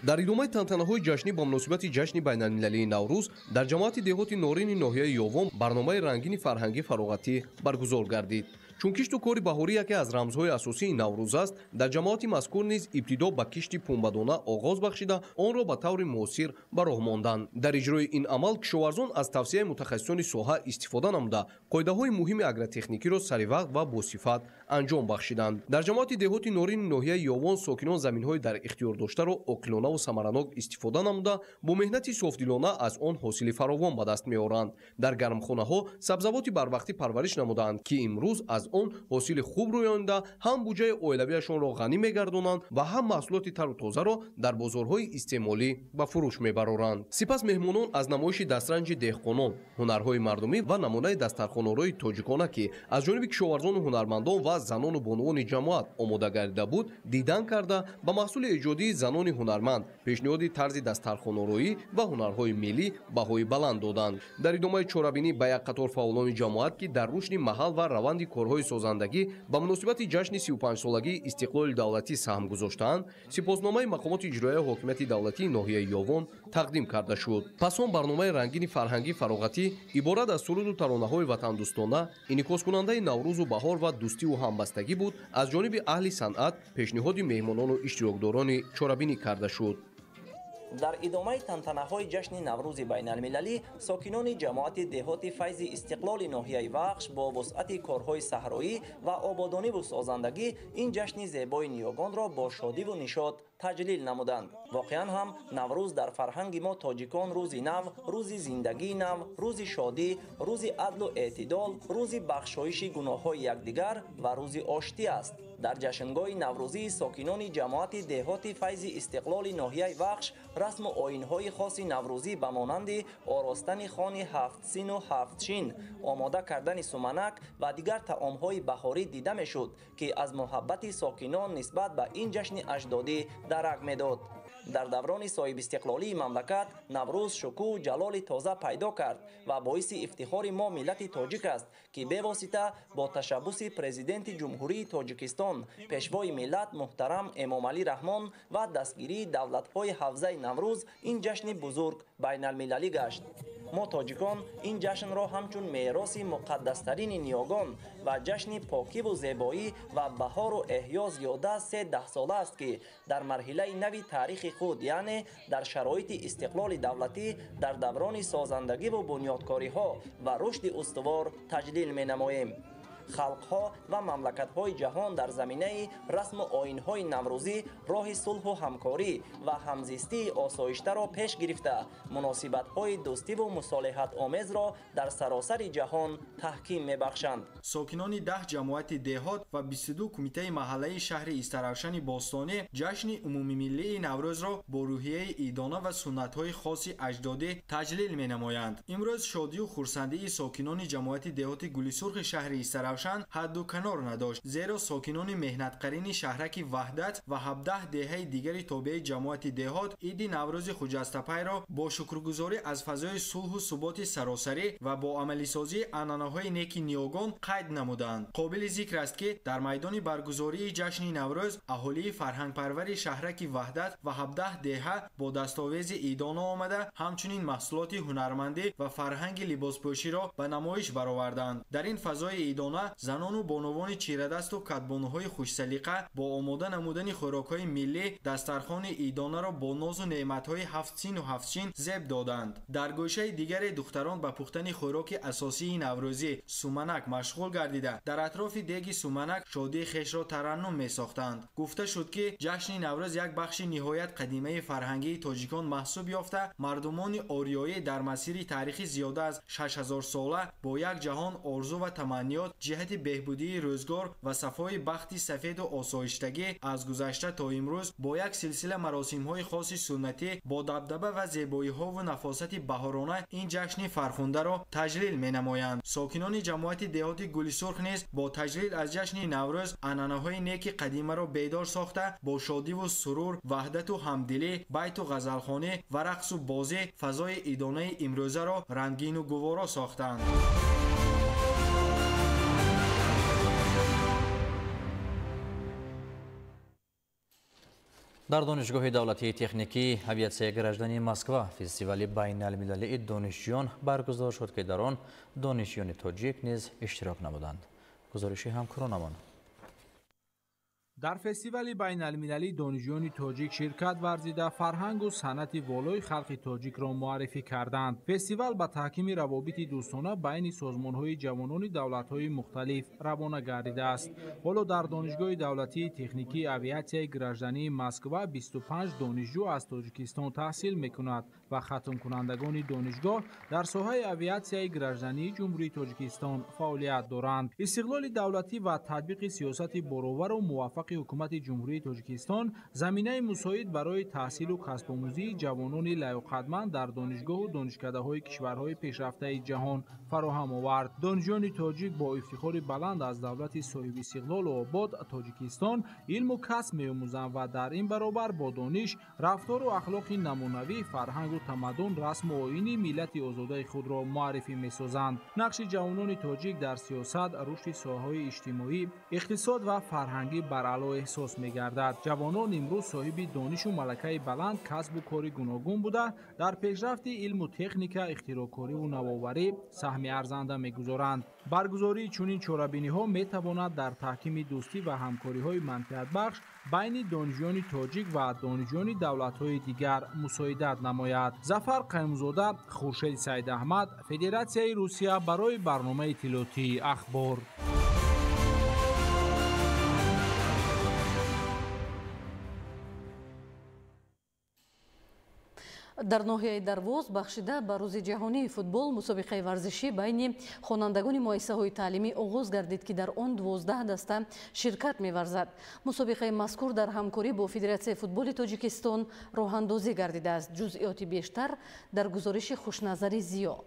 در ادامه تنتنه‌های جشنی با مناسبت جشن بین‌المللی نوروز در جماعت دهات نورین ناحیه یوم برنامه رنگین فرهنگی فراغتی برگزار گردید. чун кишту кори баҳорӣ яке аз рамзҳои асосии наврӯз аст, дар ҷамоати мазкур низ ибтидо ба кишти пунбадона оғоз бахшида онро ба таври муосир ба роҳ монданд. дар иҷрои ин амал кишоварзон аз тавсияи мутахассисони соҳа истифода намуда қоидаҳои муҳими агротехникиро саривақт ва босифат анҷом бахшиданд. дар ҷамоати деҳоти норини ноҳияи ёвон сокинон заминҳои дар ихтиёрдоштаро оқилонаву самаранок истифода намуда бо меҳнати софдилона аз он ҳосили фаровон ба даст меоранд. дар гармхонаҳо сабзавоти барвақтӣ парвариш намуданд ки имрӯз аз он ҳосили хуб рӯёнда ҳам буҷаи оилавиашонро ғанӣ мегардонанд ва ҳам маҳсулоти тару тозаро дар бозорҳои истеъмолӣ ба фурӯш мебароранд. сипас меҳмонон аз намоиши дастранҷи деҳқонон, ҳунарҳои мардумӣ ва намунаи дастархонорои тоҷикона ки аз ҷониби кишоварзону ҳунармандон ва занону бонувони ҷамоат омода гардида буд дидан карда ба маҳсули эҷодии занони ҳунарманд пешниҳоди тарзи дастархонороӣ ва ҳунарҳои миллӣ баҳои баланд доданд. дар идомаи чорабинӣ ба як қатор фаъолони ҷамоат ки дар рушди маҳал ва раванди корҳои созандагӣ ба муносибати ҷашни 35-солагии истиқлоли давлатӣ саҳм гузоштаанд, сипосномаи мақомоти иҷроияи ҳокимияти давлатии ноҳияи ёвон тақдим карда шуд. пас он барномаи рангини фарҳангӣ фароғатӣ иборат аз суруду таронаҳои ватандӯстона, инъикоскунандаи наврӯзу баҳор ва дӯстиву ҳамбастагӣ буд, аз ҷониби аҳли санъат пешниҳоди меҳмонону иштирокдорони чорабинӣ карда шуд. дар идомаи тантанаҳои ҷашни наврӯзи байналмилалӣ сокинони ҷамоати деҳоти файзи истиқлоли ноҳияи вахш бо вусъати корҳои саҳроӣ ва ободониву созандагӣ ин ҷашни зебои ниёгонро бо шодиву нишод таҷлил намуданд. воқеан ҳам наврӯз дар фарҳанги мо тоҷикон рӯзи нав, рӯзи зиндагии нав, рӯзи шодӣ, рӯзи адлу эътидол, рӯзи бахшоиши гуноҳҳои якдигар ва рӯзи оштӣ аст. дар ҷашнгоҳи наврӯзии сокинони ҷамоати деҳоти файзи истиқлоли ноҳияи вахш расму оинҳои хоси наврӯзӣ ба монанди оростани хони ҳафтсину ҳафтшин, омода кардани суманак ва дигар таомҳои баҳорӣ дида мешуд, ки аз муҳаббати сокинон нисбат ба ин ҷашни аҷдодӣ дарак медод. дар даврони соҳибистиқлолии мамлакат наврӯз шукӯҳу ҷалоли тоза пайдо кард ва боиси ифтихори мо миллати тоҷик аст, ки бевосита бо ташаббуси президенти ҷумҳурии Тоҷикистон, пешвои миллат муҳтарам Эмомалӣ Раҳмон ва дастгирии давлатҳои ҳавзаи Наврӯз ин ҷашни бузург байналмилалӣ гашт. мо тоҷикон ин ҷашнро ҳамчун мероси муқаддастарини ниёгон ва ҷашни покиву зебоӣ ва баҳору эҳё зиёда 3 сола аст, ки дар марҳилаи нави таърихи худ, яъне дар шароити истиқлоли давлатӣ дар даврони созандагиву бунёдкориҳо ва рушди устувор таҷлил менамоем. халқҳо ва мамлакатҳои ҷаҳон дар заминаи расму оинҳои наврӯзӣ роҳи сулҳу ҳамкорӣ ва ҳамзистии осоиштаро пеш гирифта, муносибатҳои дӯстиву мусолиҳатомезро дар саросари ҷаҳон таҳким мебахшанд. сокинони 10 ҷамоати деҳот ва 22 кумитаи маҳаллаи шаҳри Истаравшани Бостонӣ ҷашни умумимиллии Наврӯзро бо рӯҳияи идона ва суннатҳои хоси аҷдодӣ таҷлил менамоянд. имрӯз шодию хурсандии сокинони ҷамоати деҳоти Гулисурхи шаҳри Истаравшан ҳадду канор надошт, зеро сокинони меҳнатқарини шаҳраки Ваҳдат ва 17 деҳаи дигари тобеи ҷамоати деҳот иди Наврӯзи Хуҷастапайро бо шукргузорӣ аз фазои сулҳу суботи саросарӣ ва бо амалисозии анъанаҳои неки ниёгон қайд намуданд. қобили зикр аст, ки дар майдони баргузории ҷашни Наврӯз аҳолии фарҳангпарвари шаҳраки Ваҳдат ва 17 деҳа бо дастовези идона омада ҳамчунин маҳсулоти ҳунармандӣ ва фарҳанги либоспӯширо ба намоиш бароварданд. дар ин фазои идона занону бонувони чирадасту катбонуҳои хушсалиқа бо омода намудани хӯрокҳои миллӣ дастархони идонаро бо нозу неъматҳои ҳафтсину ҳафтшин зеб доданд. дар гӯшаи дигаре духтарон ба пухтани хӯроки асосии наврӯзӣ суманак машғул гардида дар атрофи деги суманак шодии хешро тараннум месохтанд. гуфта шуд, ки ҷашни Наврӯз як бахши ниҳоят қадимаи фарҳангии тоҷикон маҳсуб ёфта, мардумони ориёӣ дар масири таърихи зиёда аз 6000 сола бо як ҷаҳон орзу ва таманниёт ҷиҳати беҳбудии рӯзгор ва сафои бахти сафеду осоиштагӣ аз гузашта то имрӯз бо як силсила маросимҳои хоси суннатӣ бо дабдаба ва зебоиҳову нафосати баҳорона ин ҷашни фархундаро таҷлил менамоянд. сокинони ҷамоати деҳоти Гулисурх низ бо таҷлил аз ҷашни Наврӯз анъанаҳои неки қадимаро бедор сохта, бо шодиву сурур, ваҳдату ҳамдилӣ, байту ғазалхонӣ ва рақсу бозӣ фазои идонаи имрӯзаро рангину гуворо сохтанд. дар донишгоҳи давлатии техникии авиатсияи граждани Москва фестивали байналмилалии донишҷӯён баргузор шуд, ки дар он донишҷӯёни тоҷик низ иштирок намуданд. گزارشی همکارانمان. در فستیوال بین‌المللی دانشجویان تاجیک شرکت ورزیده فرهنگ و صنعت والای خلق تاجیک را معرفی کردند. فستیوال با تحکیم روابط دوستانه بین سازمان‌های جوانان دولت‌های مختلف روانه گردیده است. حالا در دانشگاه دولتی تکنیکی آویاسیای گراژدانی مسکو 25 دانشجو از تاجیکستان تحصیل می‌کند و ختم کنندگان دانشگاه در ساحه آویاسیای گراژدانی جمهوری تاجیکستان فعالیت دارند. استقلال دولتی و تطبیق سیاست برابر و موفق حکومت جمهوری تاجیکستان زمینه مساعد برای تحصیل و کسب آموزی جوانان لیاقتمند در دانشگاه و دانشکده‌های کشورهای پیشرفته جهان فراهم آورد. دانشجویان تاجیک با افتخار بلند از دولت صاحب استقلال و آباد تاجیکستان علم و کسب می‌آموزند و در این برابر با دانش، رفتار و اخلاق نمونوی، فرهنگ و تمدن، رسم و آیین ملت آزاده خود را معرفی می‌سازند. نقش جوانان تاجیک در سیاست، رشد ساحه‌های اجتماعی، اقتصاد و فرهنگی بر احساس می‌گردد. جوانان امروز صاحب دانش و ملکه بلند، کسب و کار گوناگون بوده در پیشرفت علم و تکنیک، اختراع‌کاری و نوآوری سهم ارزنده می‌گذارند. برگزاری چنین چاره‌بینی‌ها می‌تواند در تحکیم دوستی و همکاری‌های منفعت بخش بین دانشجویان تاجیک و دانشجویان دولت‌های دیگر مساعدت نماید. ظفر قیمزاده، خورشید سید احمد، فدراسیای روسیه برای برنامه اطلاعاتی اخبار. در ناحیه دروازه بخشیده به روز جهانی فوتبال مسابقه ورزشی بین خوانندگان مؤسسه‌های تعلیمی آغاز گردید که در آن 12 دسته شرکت می‌ورزد. مسابقه مذکور در همکاری با فدراسیای فوتبال تاجیکستان راه اندازی گردیده است. جزئیات بیشتر در گزارش خوشنظر زیا.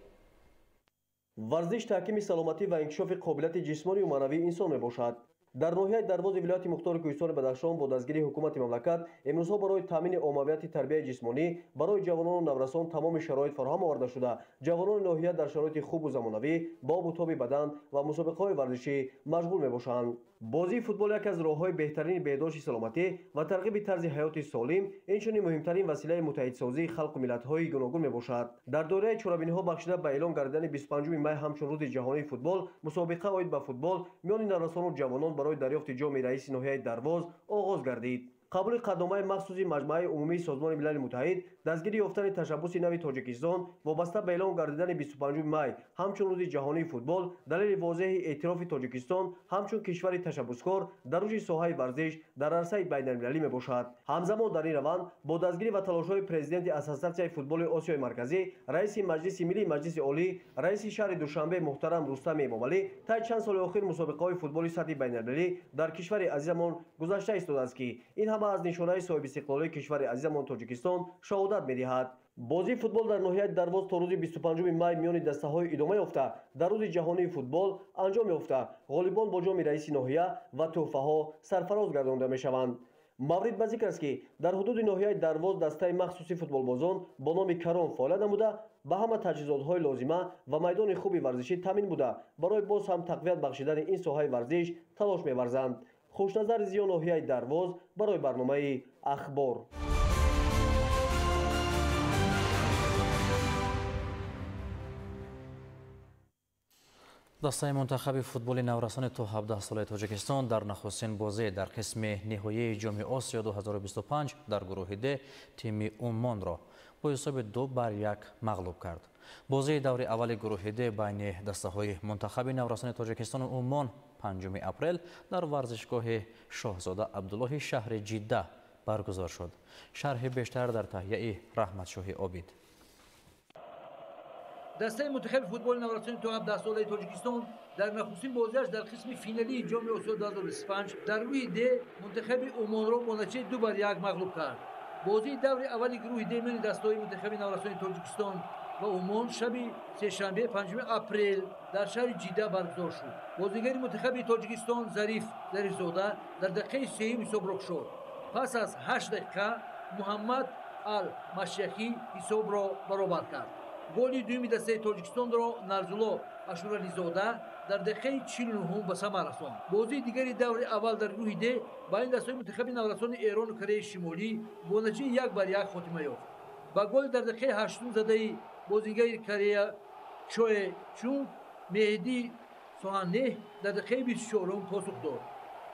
ورزش تحکیم سلامتی و انکشاف قابلیت جسمانی و معنوی انسان میباشد. در ناحیه دروازه ولایت مختار کوهستان بدخشان با دستگیری حکومت مملکت امروزها برای تامین عمومیت تربیت جسمانی برای جوانان و نورسان تمام شرایط فراهم آورده شده. جوانان ناحیه در شرایط خوب و زمانوی با آب و تاب بدن و مسابقه‌های ورزشی مشغول میباشند. بازی فوتبال یک از راه‌های بهترین بهداشت سلامتی و ترغیب طرز حیات سالم، اینچنین مهمترین وسیله متحدسازی خلق و ملت‌های گوناگون میباشد. در دوره چاره‌بینی‌ها بخشیده به اعلام گردیدن 25 می همچون روز جهانی فوتبال، مسابقه عاید به فوتبال میان نورسان و جوانان برای دریافت جام رئیس ناحیه دروازه آغاز گردید. قبول قدم‌های مخصوصی مجمع عمومی سازمان ملل متحد، دستگیری یافتن تشبث نوی تاجیکستان وابسته به اعلام گردیدن 25 می همچون روز جهانی فوتبال دلیل واضح اعتراف تاجیکستان همچون کشور تشبثکار در رشد ساحه ورزش در عرصه بین‌المللی میباشد. همزمان در این روند با دستگیری و تلاش‌های پرزیدنت اساسیاسیون فوتبال آسیای مرکزی، رئیس مجلس ملی مجلس عالی، رئیس شهر دوشنبه محترم رستم امامعلی، تا چند سال اخیر مسابقه‌های فوتبال سطح بین‌المللی در کشور عزیزمان گذشته ایستاده است که این هم از نشانه صاحب استقلالی کشور عزیزمان تاجیکستان شهادت می‌دهد. بازی فوتبال در ناحیه دروازه تا روز 25 می میان دسته‌های ادامه یافته در روز جهانی فوتبال انجام یافته. غالبان با جام رئیس ناحیه و تحفه‌ها سرفراز گردانده می‌شوند. مورد به ذکر است که در حدود ناحیه دروازه دسته مخصوصی فوتبال بازان با نام کران فعالیت نموده به همه تجهیزات‌های لازمه و میدان خوبی ورزشی تامین بوده برای باز هم تقویت بخشیدن این ساحه ورزش تلاش می‌ورزند. خوشنظر زیان ناحیه دروازه برای برنامه اخبار. دسته منتخب فوتبال نورسان تا 17 ساله تاجیکستان در نخستین بازی در قسم نهایی جام آسیا 2025 در گروه د تیم عمان را با حساب 2-1 مغلوب کرد. بازی دور اول گروه د بین دسته‌های منتخب نورسان تاجیکستان و عمان 5 اپریل در ورزشگاه شاهزاده عبدالله شهر جده برگزار شد. شرح بیشتر در تهیه رحمت شاه عابد. دسته منتخب فوتبال نورسان تا 17 ساله تاجیکستان در نخستین بازیش در قسم فینالی جام آسیا 2025 در روی د منتخب عمان را با نتیجه 2-1 مغلوب کرد. بازی دور اول گروه د میان دسته‌های منتخب نورسان تاجیکستان و عمان شب سه‌شنبه 5 اپریل در شهر جده برگزار شد. بازیگر منتخب تاجیکستان ظریف زاده در دقیقه 3 حساب را شد. پس از 8 دقیقه محمد المشیخی حساب را برابر کرد. گل دوم دسته تاجیکستان را نرزولا اشورالیزاده در دقیقه 49 به ثمر رساند. بازی دیگری دور اول در گروه د بین دسته‌های منتخب نورسان ایران و کره شمالی با نتیجه 1-1 خاتمه یافت. با گل در دقیقه 8 زده بازیگر کره چوی چون مهدی соҳаннеҳ дар дақиқаи 24 посух дод.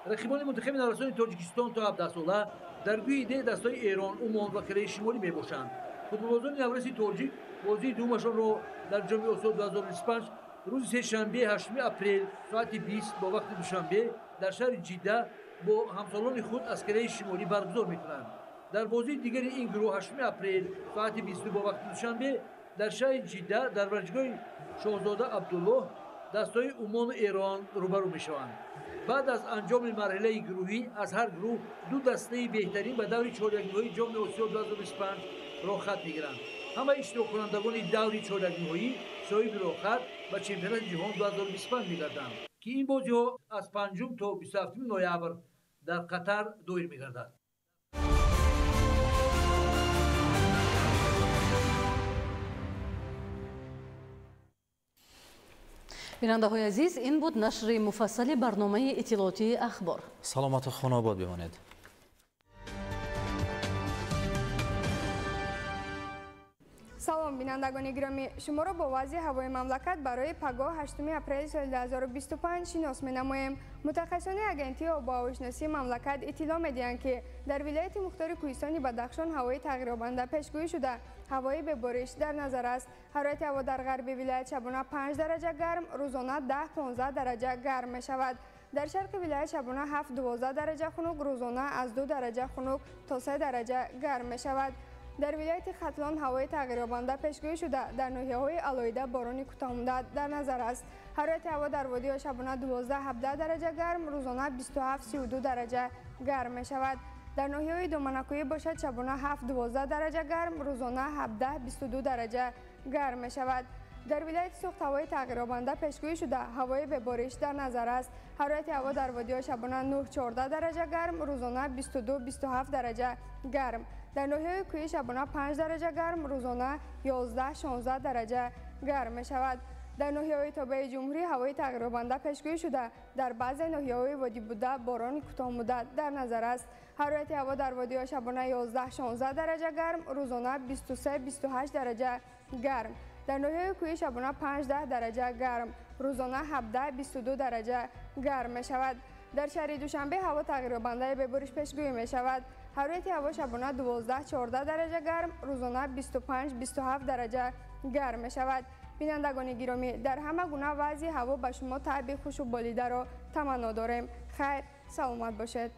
рақибони мунтахаби наварсони тоҷикистон то 17 сола дар гӯи де дастаҳои Эрон, Умон ва Кореяи Шимолӣ мебошанд. футболбозони навраси тоҷик бозии дуввумашонро дар ҷоми Осиё 2025 рӯзи сешанбе 8 апрел соати 20 бо вақти душанбе дар шаҳри Ҷидда бо ҳамсолони худ аз Кореяи Шимолӣ баргузор мекунанд. дар бозии дигари ин гурӯҳ 8 апрел соати 20 бо вақти душанбе дар шаҳри Ҷидда дар варзишгоҳи Шоҳзода Абдуллоҳ дастаҳои Умону Эрон рӯбарӯ мешаванд. баъд аз анҷоми марҳилаи гурӯҳӣ аз ҳар гурӯҳ ду дастаи беҳтарин ба даври чорякниҳои ҷоми Осиё 2025 рохат мегиранд. ҳамаи иштироккунандагони даври чорякниҳоӣ соҳиби рохат ба чемпионати ҷаҳон 2025 мегарданд, ки ин бозиҳо аз 5 то 27 ноябр дар Қатар доир мегардад. бинандаҳои азиз, ин буд нашри муфассали барномаи иттилоотии ахбор. саломату хонобод бимонед. салом бинандагони гиромӣ, шуморо бо вазъи ҳавои мамлакат барои пагоҳ 8 апрели соли 2025 шинос менамоем. мутахассисони агентии обу ҳавошиносии мамлакат иттилоъ медиҳанд, ки дар вилояти мухтори кӯҳистони Бадахшон ҳавои тағйирёбанда пешгӯӣ шуда ҳавои бебориш дар назар аст. ҳарорати ҳаво дар ғарби вилоят шабона 5 дараҷа гарм, рӯзона 10-15 дараҷа гарм мешавад. дар шарқи вилоят шабона 7-12 дараҷа хунук, рӯзона аз 2 дараҷа хунук то 3 дараҷа гарм мешавад. дар вилояти Хатлон ҳавои тағйирёбанда пешгӯӣ шуда дар ноҳияҳои алоҳида борони кӯтоҳмуддат дар назар аст. ҳарорати ҳаво дар водиҳо шабона 12-17 дараҷа гарм, рӯзона 27-32 дараҷа гарм мешавад. дар ноҳияҳои Доманакӯҳӣ бошад шабона 7-12 дараҷа гарм, рӯзона 17-22 дараҷа гарм мешавад. дар вилояти Суғд ҳавои тағйирёбанда пешгӯӣ шуда ҳавои бебориш дар назар аст. ҳарорати ҳаво дар водиҳо шабона 9-14 дараҷа гарм, рӯзона 22-27 дараҷа гарм. дар ноҳияҳои кӯҳӣ шабона 5 дараҷа гарм, рӯзона 11-16 дараҷа гарм мешавад. дар ноҳияҳои тобаи ҷумҳурӣ ҳавои тағйирёбанда пешгӯӣ шуда дар баъзе ноҳияҳои Водибуда борони кӯтоҳмуддат дар назар аст. ҳарорати ҳаво дар водиҳо шабона 11-16 дараҷа гарм, рӯзона 23-28 дараҷа гарм. дар ноҳияҳои кӯҳӣ шабона 5-10 дараҷа гарм, рӯзона 17-22 дараҷа гарм мешавад. дар шаҳри Душанбе ҳаво тағйирёбандаи бебориш пешгӯӣ мешавад. ҳарорати ҳаво шабона 12-14 дараҷа гарм, рӯзона 25-27 дараҷа гарм мешавад. бинандагони гиромӣ, дар ҳама гуна вазъи ҳаво ба шумо таъби хушу болидаро таманно дорем. хайр, саломат бошед.